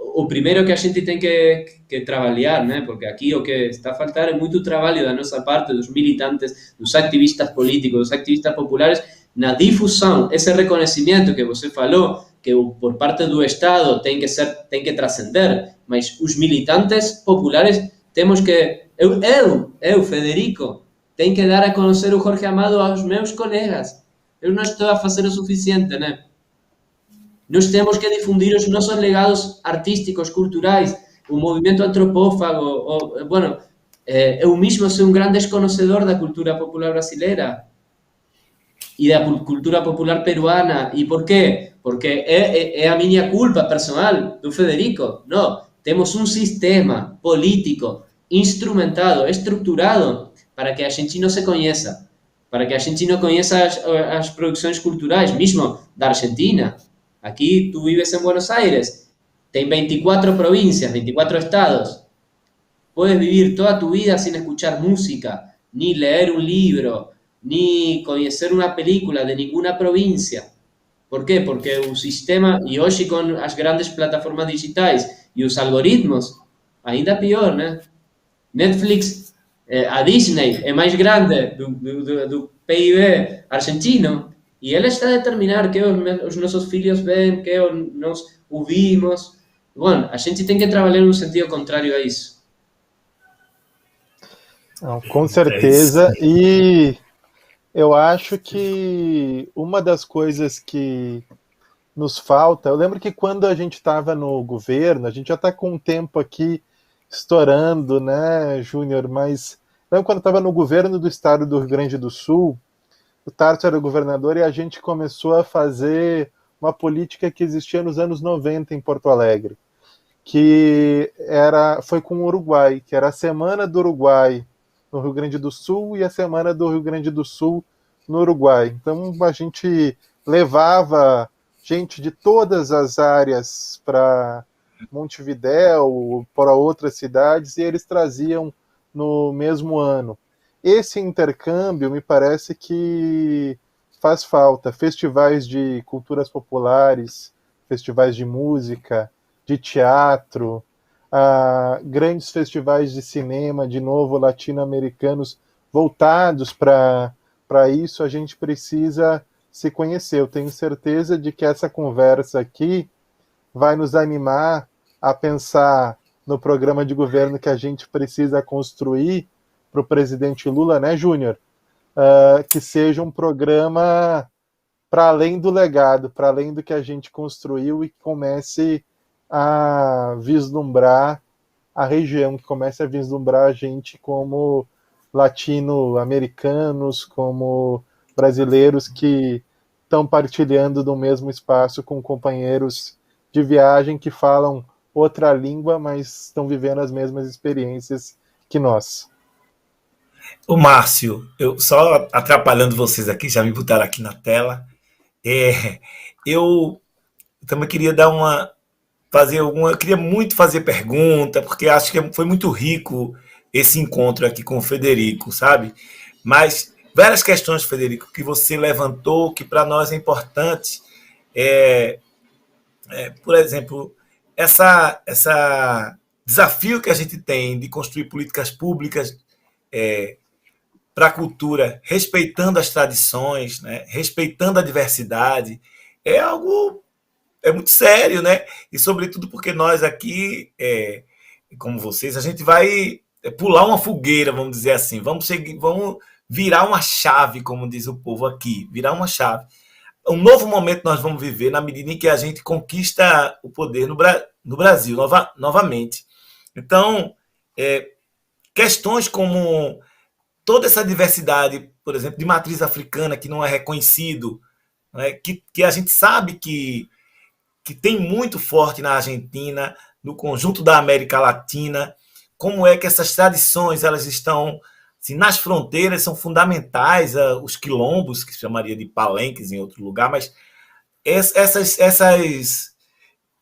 o primeiro que a gente tem que trabalhar, né? Porque aqui o que está a faltar é muito trabalho da nossa parte, dos militantes, dos ativistas políticos, dos ativistas populares, na difusão, esse reconhecimento que você falou, que por parte do Estado tem que transcender, mas os militantes populares temos que, eu, Federico, tenho que dar a conhecer o Jorge Amado aos meus colegas. Eu não estou a fazer o suficiente, né? Nós temos que difundir os nossos legados artísticos, culturais, o movimento antropófago, eu mesmo sou um grande desconhecedor da cultura popular brasileira e da cultura popular peruana. E por quê? Porque é a minha culpa personal, do Federico. Não, temos um sistema político instrumentado, estruturado, para que a gente não se conheça, para que a gente não conheça as produções culturais, mesmo da Argentina. Aqui, tu vives em Buenos Aires, tem 24 províncias, 24 estados. Puedes vivir toda tu vida sin escuchar música, ni leer un libro, ni conocer una película de ninguna provincia. Por quê? Porque o sistema, e hoje com as grandes plataformas digitais e os algoritmos, ainda pior, né? Netflix, a Disney é mais grande do PIB argentino, e ela está a determinar que os nossos filhos veem, que nós ouvimos. Bom, a gente tem que trabalhar no sentido contrário a isso. Não, com certeza, e eu acho que uma das coisas que nos falta, eu lembro que quando a gente estava no governo, a gente já está com um tempo aqui estourando, né, Júnior? Mas lembro quando estava no governo do estado do Rio Grande do Sul, o Tarso era o governador e a gente começou a fazer uma política que existia nos anos 90 em Porto Alegre, foi com o Uruguai, que era a Semana do Uruguai no Rio Grande do Sul e a Semana do Rio Grande do Sul no Uruguai. Então a gente levava gente de todas as áreas para Montevidéu, para outras cidades, e eles traziam no mesmo ano. Esse intercâmbio me parece que faz falta. Festivais de culturas populares, festivais de música, de teatro, grandes festivais de cinema, de novo, latino-americanos, voltados para isso, a gente precisa se conhecer. Eu tenho certeza de que essa conversa aqui vai nos animar a pensar no programa de governo que a gente precisa construir para o presidente Lula, né, Júnior? Que seja um programa para além do legado, para além do que a gente construiu e que comece a vislumbrar a região, que comece a vislumbrar a gente como latino-americanos, como brasileiros que estão partilhando do mesmo espaço com companheiros de viagem que falam outra língua, mas estão vivendo as mesmas experiências que nós. O Márcio, eu só atrapalhando vocês aqui, já me botaram aqui na tela. Eu também queria eu queria muito fazer pergunta, porque acho que foi muito rico esse encontro aqui com o Federico, sabe? Mas várias questões, Federico, que você levantou, que para nós é importante, por exemplo, essa desafio que a gente tem de construir políticas públicas para a cultura, respeitando as tradições, né? Respeitando a diversidade, é muito sério, né? E sobretudo porque nós aqui, como vocês, a gente vai pular uma fogueira, vamos dizer assim, vamos virar uma chave, como diz o povo aqui, virar uma chave. Um novo momento nós vamos viver na medida em que a gente conquista o poder no Brasil, novamente. Então, questões como toda essa diversidade, por exemplo, de matriz africana que não é reconhecido, né, que a gente sabe que tem muito forte na Argentina, no conjunto da América Latina, como é que essas tradições elas estão assim, nas fronteiras, são fundamentais, os quilombos, que se chamaria de palenques em outro lugar, mas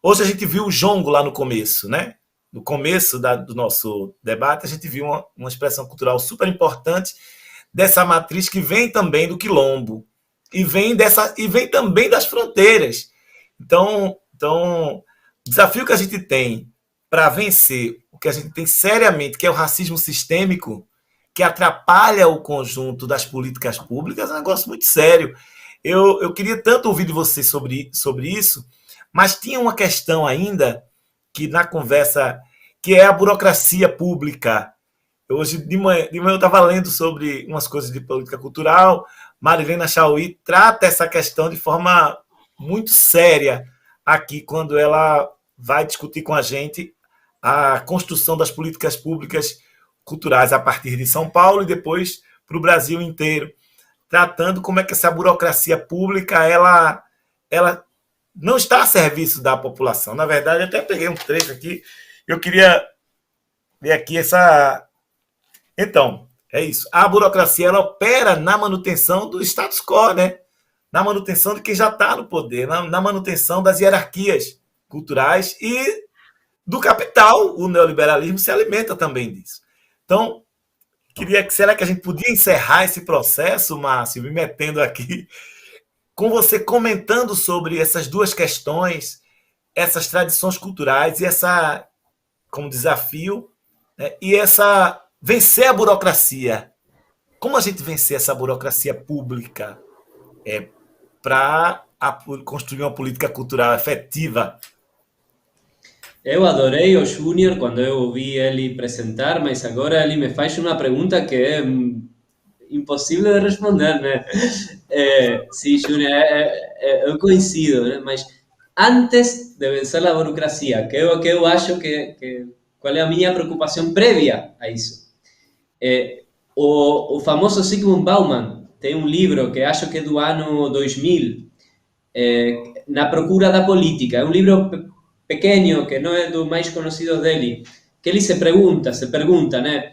hoje a gente viu o jongo lá no começo, né? No começo do nosso debate, a gente viu uma expressão cultural super importante dessa matriz que vem também do quilombo e vem também das fronteiras. Então, o desafio que a gente tem para vencer o que a gente tem seriamente, que é o racismo sistêmico, que atrapalha o conjunto das políticas públicas, é um negócio muito sério. Eu queria tanto ouvir de você sobre isso, mas tinha uma questão ainda que na conversa, que é a burocracia pública. Hoje de manhã eu estava lendo sobre umas coisas de política cultural, Marilena Chauí trata essa questão de forma muito séria aqui, quando ela vai discutir com a gente a construção das políticas públicas culturais a partir de São Paulo e depois para o Brasil inteiro, tratando como é que essa burocracia pública ela não está a serviço da população. Na verdade, eu até peguei um trecho aqui, eu queria ver aqui essa... Então, é isso. A burocracia ela opera na manutenção do status quo, né? Na manutenção de quem já está no poder, na manutenção das hierarquias culturais e do capital. O neoliberalismo se alimenta também disso. Então, será que a gente podia encerrar esse processo, Márcio, me metendo aqui, com você comentando sobre essas duas questões, essas tradições culturais e essa, como desafio, né, e vencer a burocracia. Como a gente vencer essa burocracia pública para construir uma política cultural efetiva? Eu adorei o Júnior quando eu ouvi ele apresentar, mas agora ele me faz uma pergunta que é impossível de responder, né? Sim, Júnior, eu coincido, né? Mas antes de vencer a burocracia, que eu acho que qual é a minha preocupação prévia a isso. O famoso Zygmunt Bauman tem um livro que acho que é do ano 2000, Na Procura da Política. É um livro pequeno, que não é do mais conhecido dele, que ele se pergunta, né?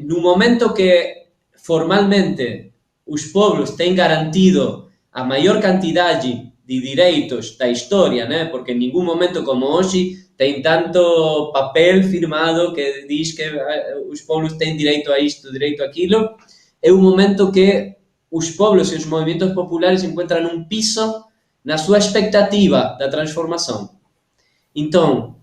No momento que formalmente os povos têm garantido a maior quantidade de direitos da história, né? Porque em nenhum momento como hoje tem tanto papel firmado que diz que os povos têm direito a isto, direito a aquilo. É um momento que os povos e os movimentos populares encontram um piso na sua expectativa da transformação. Então,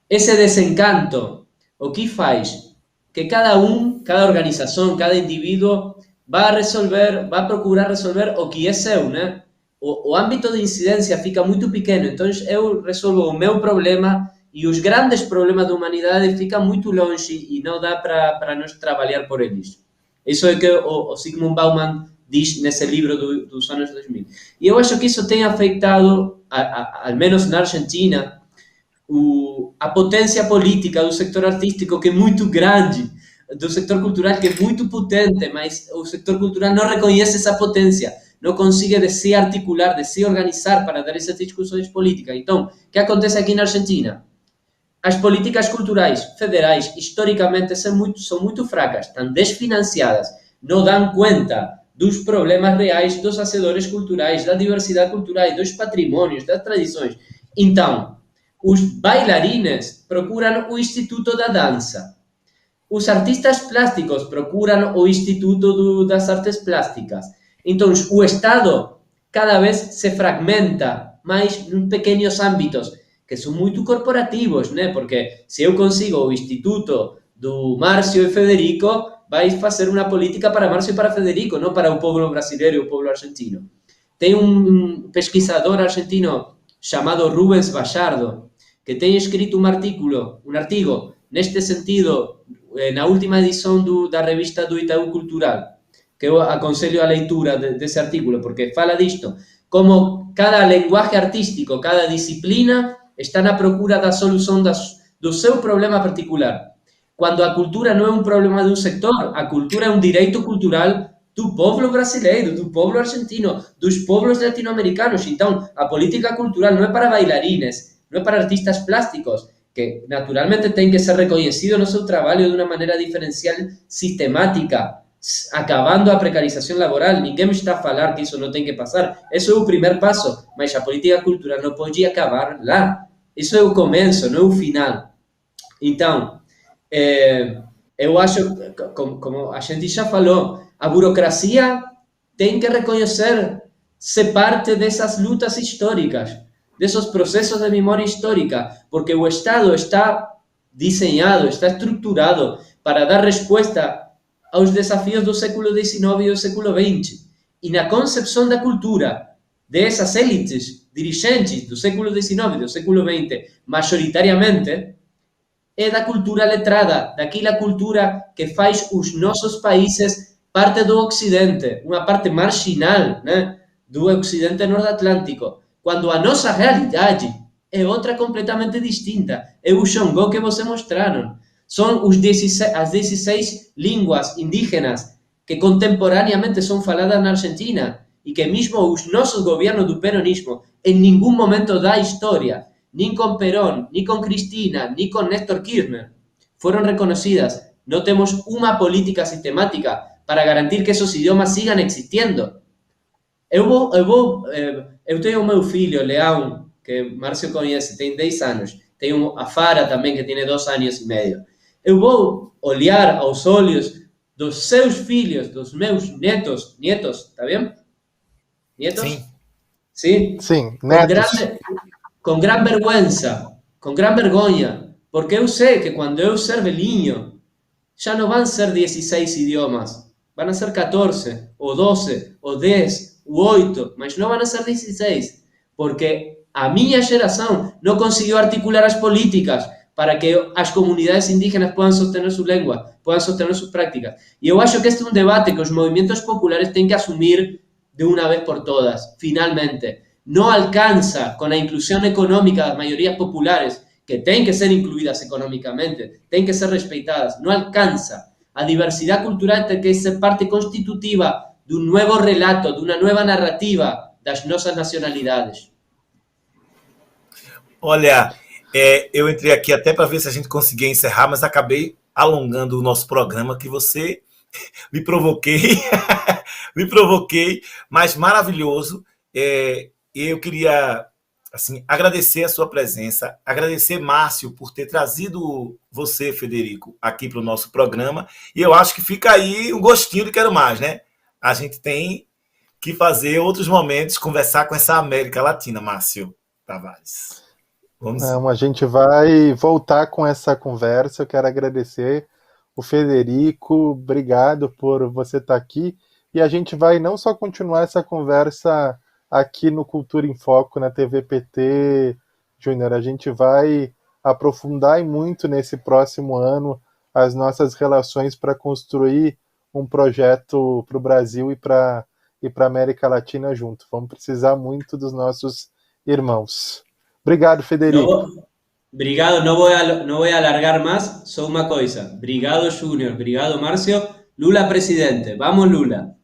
esse desencanto, o que faz? Que cada organização, cada indivíduo vai procurar resolver o que é seu, né? O âmbito de incidência fica muito pequeno, então eu resolvo o meu problema e os grandes problemas da humanidade ficam muito longe e não dá para nós trabalhar por eles. Isso é o que o Zygmunt Bauman diz nesse livro dos anos 2000. E eu acho que isso tem afetado, ao menos na Argentina, a potência política do sector artístico, que é muito grande, do sector cultural, que é muito potente, mas o sector cultural não reconhece essa potência, não consegue se articular, de se organizar para dar essas discussões políticas. Então, o que acontece aqui na Argentina? As políticas culturais federais, historicamente, são muito fracas, estão desfinanciadas, não dão conta dos problemas reais dos hacedores culturais, da diversidade cultural, dos patrimônios, das tradições. Então, os bailarines procuram o Instituto da Dança. Os artistas plásticos procuram o Instituto das Artes Plásticas. Então, o Estado cada vez se fragmenta mais em pequenos âmbitos, que são muito corporativos, né? Porque se eu consigo o Instituto do Márcio e Federico, vai fazer uma política para Márcio e para Federico, não para o povo brasileiro e o povo argentino. Tem um pesquisador argentino chamado Rubens Vallardo, que tem escrito um artigo neste sentido, na última edição da revista do Itaú Cultural, que eu aconselho a leitura desse artigo, porque fala disto, como cada linguagem artístico, cada disciplina está na procura da solução do seu problema particular. Quando a cultura não é um problema de um sector, a cultura é um direito cultural do povo brasileiro, do povo argentino, dos povos latino-americanos. Então, a política cultural não é para bailarines, não é para artistas plásticos, que naturalmente tem que ser reconhecido no seu trabalho de uma maneira diferencial, sistemática, acabando a precarização laboral. Ninguém me está a falar que isso não tem que passar. Isso é o primeiro passo, mas a política cultural não pode acabar lá. Isso é o começo, não é o final. Então, eu acho, como a gente já falou, a burocracia tem que reconhecer-se parte dessas lutas históricas, desses processos de memória histórica, porque o Estado está desenhado, está estruturado para dar resposta aos desafios do século XIX e do século XX. E na concepção da cultura dessas élites dirigentes do século XIX e do século XX, majoritariamente, é da cultura letrada, daquela cultura que faz os nossos países parte do Ocidente, uma parte marginal, né, do Ocidente Norte-Atlântico, quando a nossa realidade é outra completamente distinta. É o Xangô que vocês mostraram. São as 16 línguas indígenas que contemporaneamente são faladas na Argentina e que mesmo os nossos governos do peronismo em nenhum momento da história, nem com Perón, nem com Cristina, nem com Néstor Kirchner, foram reconhecidas. Não temos uma política sistemática para garantir que esses idiomas sigam existindo. Eu tenho o meu filho, Leão, que Márcio conhece, tem 10 anos. Tenho a Fara também, que tem 2 anos e meio. Eu vou olhar aos olhos dos seus filhos, dos meus netos, tá bem? Netos? Sim. Sim? Sim, netos. Com gran vergonha, porque eu sei que quando eu ser velhinho, já não vão ser 16 idiomas, vão ser 14, ou 12, ou 10, ou 8, mas não vão ser 16, porque a minha geração não conseguiu articular as políticas para que as comunidades indígenas puedan sostener su lengua, puedan sostener sus prácticas. Y yo acho que este es un debate que los movimientos populares tienen que asumir de una vez por todas, finalmente. No alcanza con la inclusión económica de las mayorías populares, que tienen que ser incluidas económicamente, tienen que ser respetadas. No alcanza. A diversidad cultural tiene que ser parte constitutiva de un nuevo relato, de una nueva narrativa das nossas nacionalidades. Olha, eu entrei aqui até para ver se a gente conseguia encerrar, mas acabei alongando o nosso programa que você me provoquei, me provoquei, mas maravilhoso. Eu queria assim agradecer a sua presença, agradecer Márcio por ter trazido você, Federico, aqui para o nosso programa. E eu acho que fica aí um gostinho de quero mais, né? A gente tem que fazer outros momentos, conversar com essa América Latina, Márcio Tavares. Vamos. Não, a gente vai voltar com essa conversa. Eu quero agradecer o Federico, obrigado por você estar aqui. E a gente vai não só continuar essa conversa aqui no Cultura em Foco, na TV PT, Júnior, a gente vai aprofundar muito nesse próximo ano as nossas relações para construir um projeto para o Brasil e para a América Latina junto. Vamos precisar muito dos nossos irmãos. Obrigado, Federico. Obrigado, no voy a alargar más, só uma coisa. Obrigado, Júnior. Obrigado, Márcio. Lula presidente. Vamos, Lula.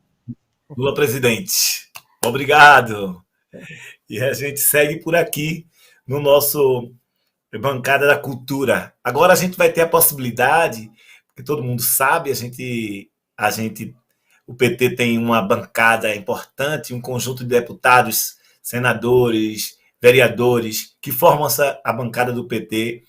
Lula presidente. Obrigado. E a gente segue por aqui no nosso Bancada da Cultura. Agora a gente vai ter a possibilidade, porque todo mundo sabe, o PT tem uma bancada importante, um conjunto de deputados, senadores, vereadores, que formam a bancada do PT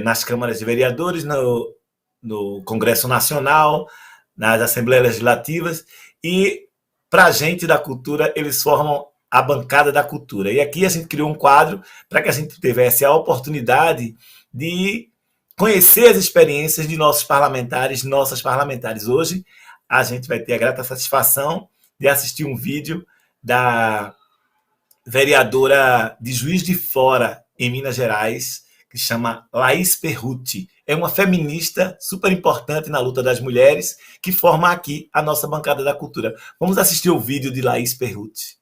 nas câmaras de vereadores, no Congresso Nacional, nas Assembleias Legislativas, e para a gente da cultura, eles formam a bancada da cultura. E aqui a gente criou um quadro para que a gente tivesse a oportunidade de conhecer as experiências de nossos parlamentares, nossas parlamentares. Hoje, a gente vai ter a grata satisfação de assistir um vídeo da vereadora de Juiz de Fora, em Minas Gerais, que chama Laís Perruti. É uma feminista super importante na luta das mulheres, que forma aqui a nossa bancada da cultura. Vamos assistir o vídeo de Laís Perruti.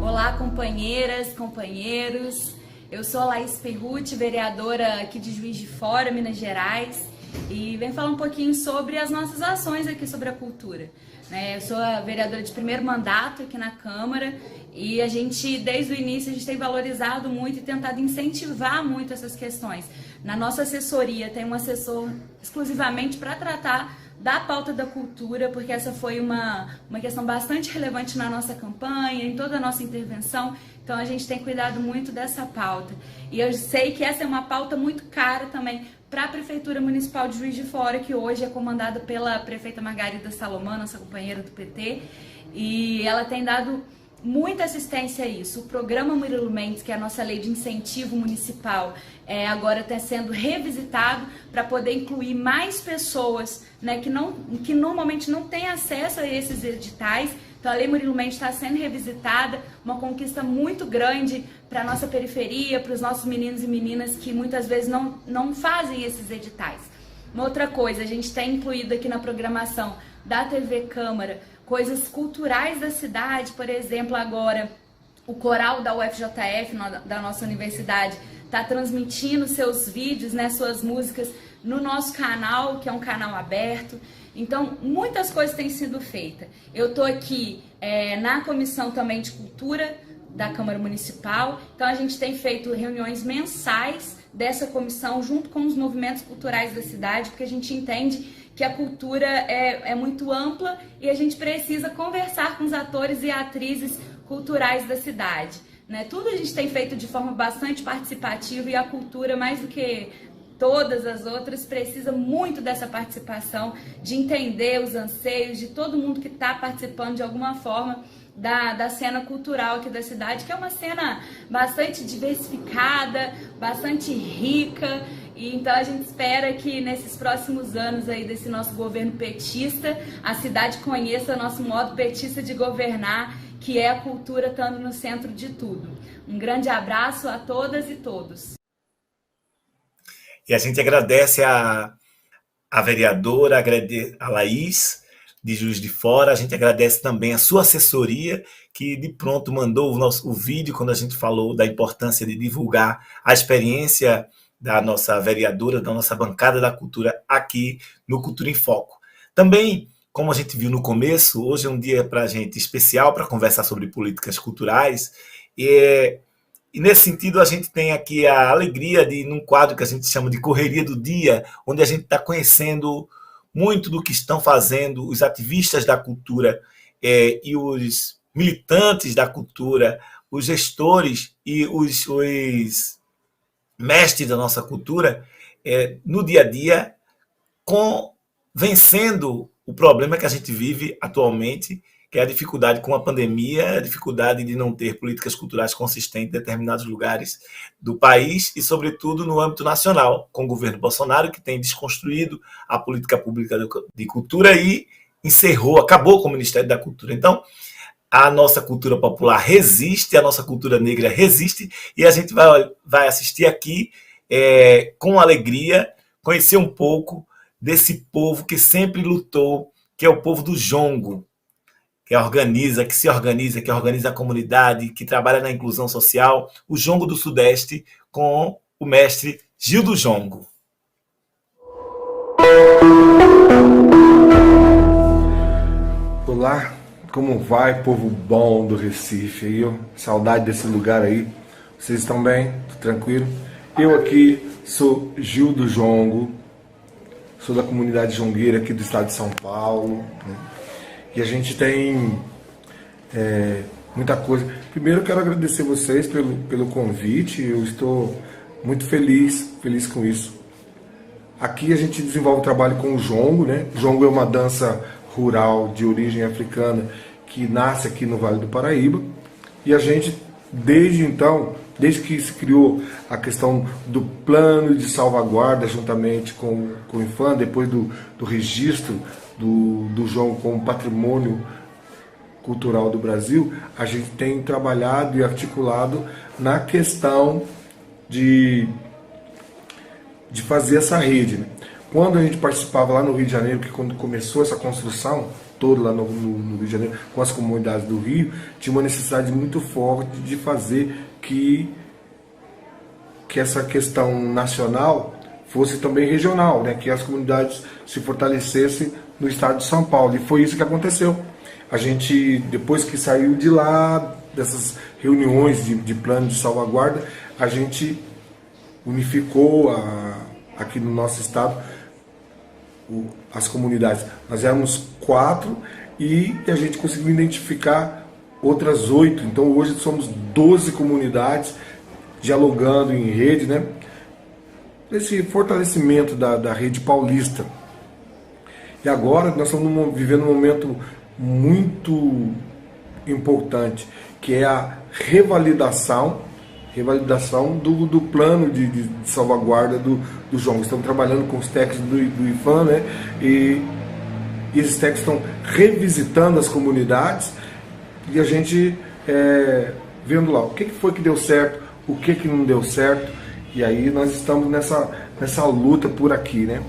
Olá, companheiras, companheiros. Eu sou a Laís Perruti, vereadora aqui de Juiz de Fora, Minas Gerais, e venho falar um pouquinho sobre as nossas ações aqui sobre a cultura. Eu sou a vereadora de primeiro mandato aqui na Câmara e a gente, desde o início, a gente tem valorizado muito e tentado incentivar muito essas questões. Na nossa assessoria tem um assessor exclusivamente para tratar da pauta da cultura, porque essa foi uma questão bastante relevante na nossa campanha, em toda a nossa intervenção, então a gente tem cuidado muito dessa pauta. E eu sei que essa é uma pauta muito cara também para a Prefeitura Municipal de Juiz de Fora, que hoje é comandada pela prefeita Margarida Salomão, nossa companheira do PT, e ela tem dado muita assistência a isso. O programa Murilo Mendes, que é a nossa lei de incentivo municipal, agora está sendo revisitado para poder incluir mais pessoas, né, que normalmente não têm acesso a esses editais. Então a Lei Murilo Mendes está sendo revisitada, uma conquista muito grande para a nossa periferia, para os nossos meninos e meninas que muitas vezes não fazem esses editais. Uma outra coisa, a gente tem incluído aqui na programação da TV Câmara coisas culturais da cidade, por exemplo, agora o coral da UFJF, da nossa universidade, está transmitindo seus vídeos, né, suas músicas no nosso canal, que é um canal aberto. Então, muitas coisas têm sido feitas. Eu estou aqui na comissão também de cultura da Câmara Municipal, então a gente tem feito reuniões mensais dessa comissão junto com os movimentos culturais da cidade, porque a gente entende que a cultura é muito ampla e a gente precisa conversar com os atores e atrizes culturais da cidade, né? Tudo a gente tem feito de forma bastante participativa e a cultura, mais do que todas as outras, precisa muito dessa participação, de entender os anseios de todo mundo que está participando de alguma forma da cena cultural aqui da cidade, que é uma cena bastante diversificada, bastante rica, e então a gente espera que nesses próximos anos aí desse nosso governo petista, a cidade conheça o nosso modo petista de governar, que é a cultura estando no centro de tudo. Um grande abraço a todas e todos. E a gente agradece a vereadora, a Laís, de Juiz de Fora. A gente agradece também a sua assessoria, que de pronto mandou o vídeo quando a gente falou da importância de divulgar a experiência da nossa vereadora, da nossa bancada da cultura aqui no Cultura em Foco. Também, como a gente viu no começo, hoje é um dia para a gente especial para conversar sobre políticas culturais. E nesse sentido, a gente tem aqui a alegria de, num quadro que a gente chama de Correria do Dia, onde a gente está conhecendo muito do que estão fazendo os ativistas da cultura e os militantes da cultura, os gestores e os mestres da nossa cultura no dia a dia, vencendo o problema que a gente vive atualmente, que é a dificuldade com a pandemia, a dificuldade de não ter políticas culturais consistentes em determinados lugares do país e, sobretudo, no âmbito nacional, com o governo Bolsonaro, que tem desconstruído a política pública de cultura e acabou com o Ministério da Cultura. Então, a nossa cultura popular resiste, a nossa cultura negra resiste, e a gente vai assistir aqui com alegria, conhecer um pouco desse povo que sempre lutou, que é o povo do jongo, que se organiza a comunidade, que trabalha na inclusão social, o Jongo do Sudeste, com o mestre Gil do Jongo. Olá, como vai, povo bom do Recife? Aí, saudade desse lugar aí. Vocês estão bem? Tudo tranquilo? Eu aqui sou Gil do Jongo, sou da comunidade jongueira aqui do estado de São Paulo, né? E a gente tem muita coisa. Primeiro eu quero agradecer vocês pelo convite, eu estou muito feliz com isso. Aqui a gente desenvolve o trabalho com o jongo, né? O jongo é uma dança rural de origem africana que nasce aqui no Vale do Paraíba, e a gente, desde que se criou a questão do plano de salvaguarda juntamente com o IFAM, depois do registro do jongo como patrimônio cultural do Brasil, a gente tem trabalhado e articulado na questão de fazer essa rede, né? Quando a gente participava lá no Rio de Janeiro, que quando começou essa construção toda lá no Rio de Janeiro, com as comunidades do Rio, tinha uma necessidade muito forte de fazer que essa questão nacional fosse também regional, né? Que as comunidades se fortalecessem no estado de São Paulo. E foi isso que aconteceu. A gente, depois que saiu de lá, dessas reuniões de plano de salvaguarda, a gente unificou aqui no nosso estado as comunidades. Nós éramos 4 e a gente conseguiu identificar outras 8. Então hoje somos 12 comunidades dialogando em rede, né? Esse fortalecimento da rede paulista. E agora nós estamos vivendo um momento muito importante, que é a revalidação do plano de salvaguarda do jongo. Estamos trabalhando com os técnicos do IFAM, né? E esses técnicos estão revisitando as comunidades e a gente vendo lá o que foi que deu certo, o que não deu certo, e aí nós estamos nessa luta por aqui, né?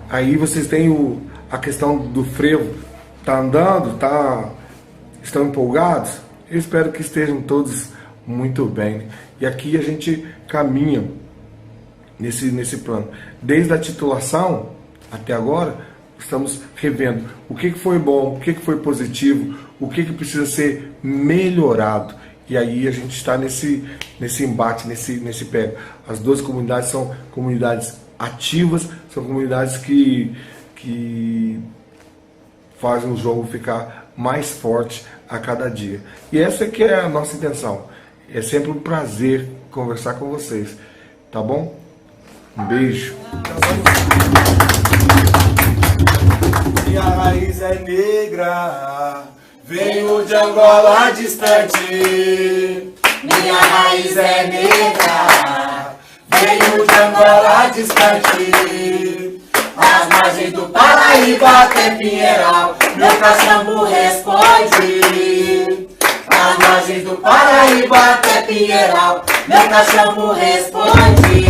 Aí vocês têm a questão do frevo. Tá andando? Estão empolgados? Eu espero que estejam todos muito bem. E aqui a gente caminha nesse plano. Desde a titulação até agora, estamos revendo o que foi bom, o que foi positivo, o que precisa ser melhorado. E aí a gente está nesse embate, nesse pega. As 12 comunidades são comunidades ativas, são comunidades que fazem o jogo ficar mais forte a cada dia. E essa que é a nossa intenção. É sempre um prazer conversar com vocês. Tá bom? Um beijo. Minha raiz é negra, venho de Angola distante. Minha raiz é negra, venho de Angola distante. As margens do Paraíba até Pinheiral, meu cachimbo responde. As margens do Paraíba até Pinheiral, meu cachimbo responde.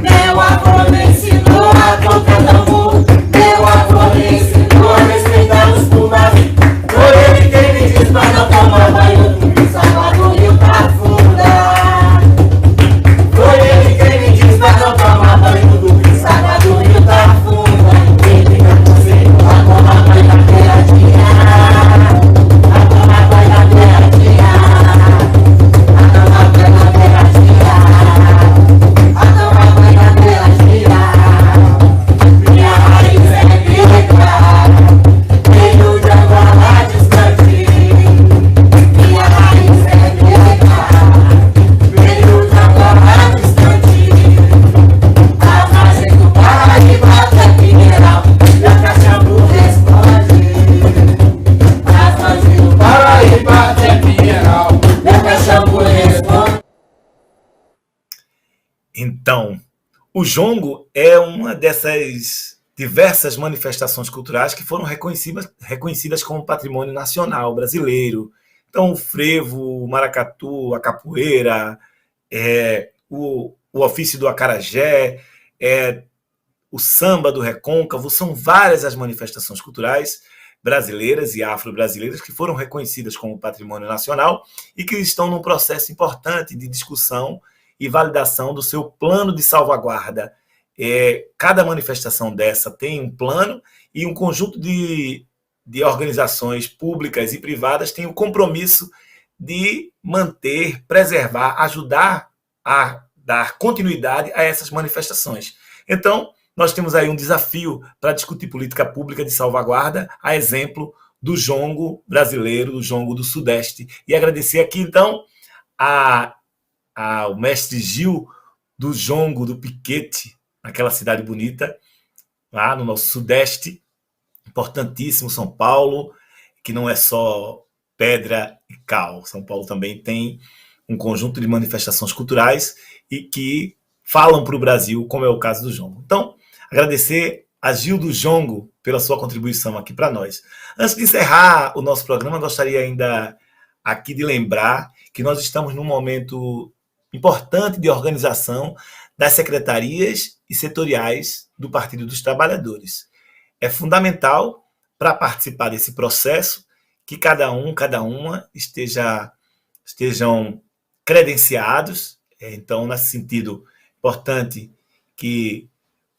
Meu avô me ensinou a tocar tambor, meu avô me ensinou a Então, o jongo é uma dessas diversas manifestações culturais que foram reconhecidas como patrimônio nacional brasileiro. Então, o frevo, o maracatu, a capoeira, o ofício do acarajé, o samba do recôncavo, são várias as manifestações culturais brasileiras e afro-brasileiras que foram reconhecidas como patrimônio nacional e que estão num processo importante de discussão e validação do seu plano de salvaguarda. Cada manifestação dessa tem um plano e um conjunto de organizações públicas e privadas tem o compromisso de manter, preservar, ajudar a dar continuidade a essas manifestações. Então, nós temos aí um desafio para discutir política pública de salvaguarda, a exemplo do jongo brasileiro, do jongo do Sudeste. E agradecer aqui, então, ao mestre Gil do jongo do Piquete, naquela cidade bonita, lá no nosso Sudeste, importantíssimo, São Paulo, que não é só pedra e cal. São Paulo também tem um conjunto de manifestações culturais e que falam para o Brasil, como é o caso do jongo. Então, agradecer a Gil do Jongo pela sua contribuição aqui para nós. Antes de encerrar o nosso programa, gostaria ainda aqui de lembrar que nós estamos num momento importante de organização das secretarias e setoriais do Partido dos Trabalhadores. É fundamental para participar desse processo que cada um, cada uma estejam credenciados. Então, nesse sentido, importante que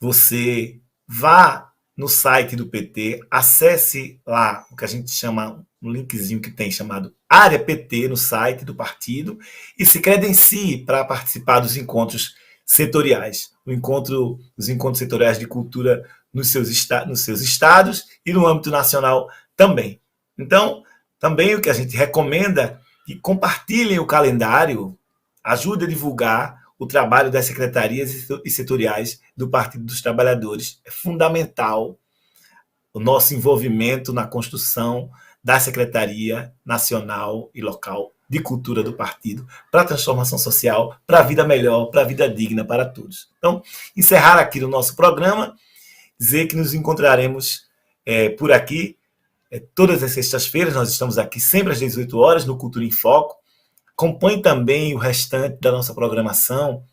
você vá no site do PT, acesse lá o que a gente chama, um linkzinho que tem chamado Área PT no site do partido e se credencie para participar dos encontros setoriais. Os encontros setoriais de cultura nos seus estados e no âmbito nacional também. Então, também o que a gente recomenda é que compartilhem o calendário, ajude a divulgar o trabalho das secretarias e setoriais do Partido dos Trabalhadores. É fundamental o nosso envolvimento na construção da Secretaria Nacional e Local de Cultura do Partido, para a transformação social, para a vida melhor, para a vida digna para todos. Então, encerrar aqui o nosso programa, dizer que nos encontraremos por aqui todas as sextas-feiras. Nós estamos aqui sempre às 18 horas no Cultura em Foco. Acompanhe também o restante da nossa programação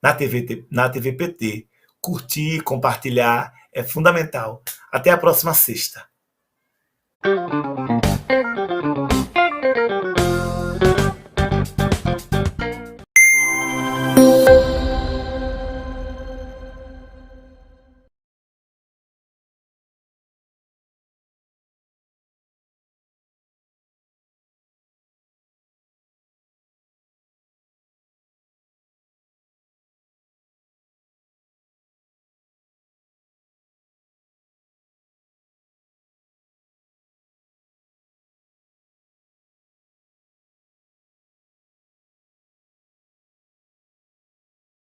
na TV PT. Curtir, compartilhar é fundamental. Até a próxima sexta.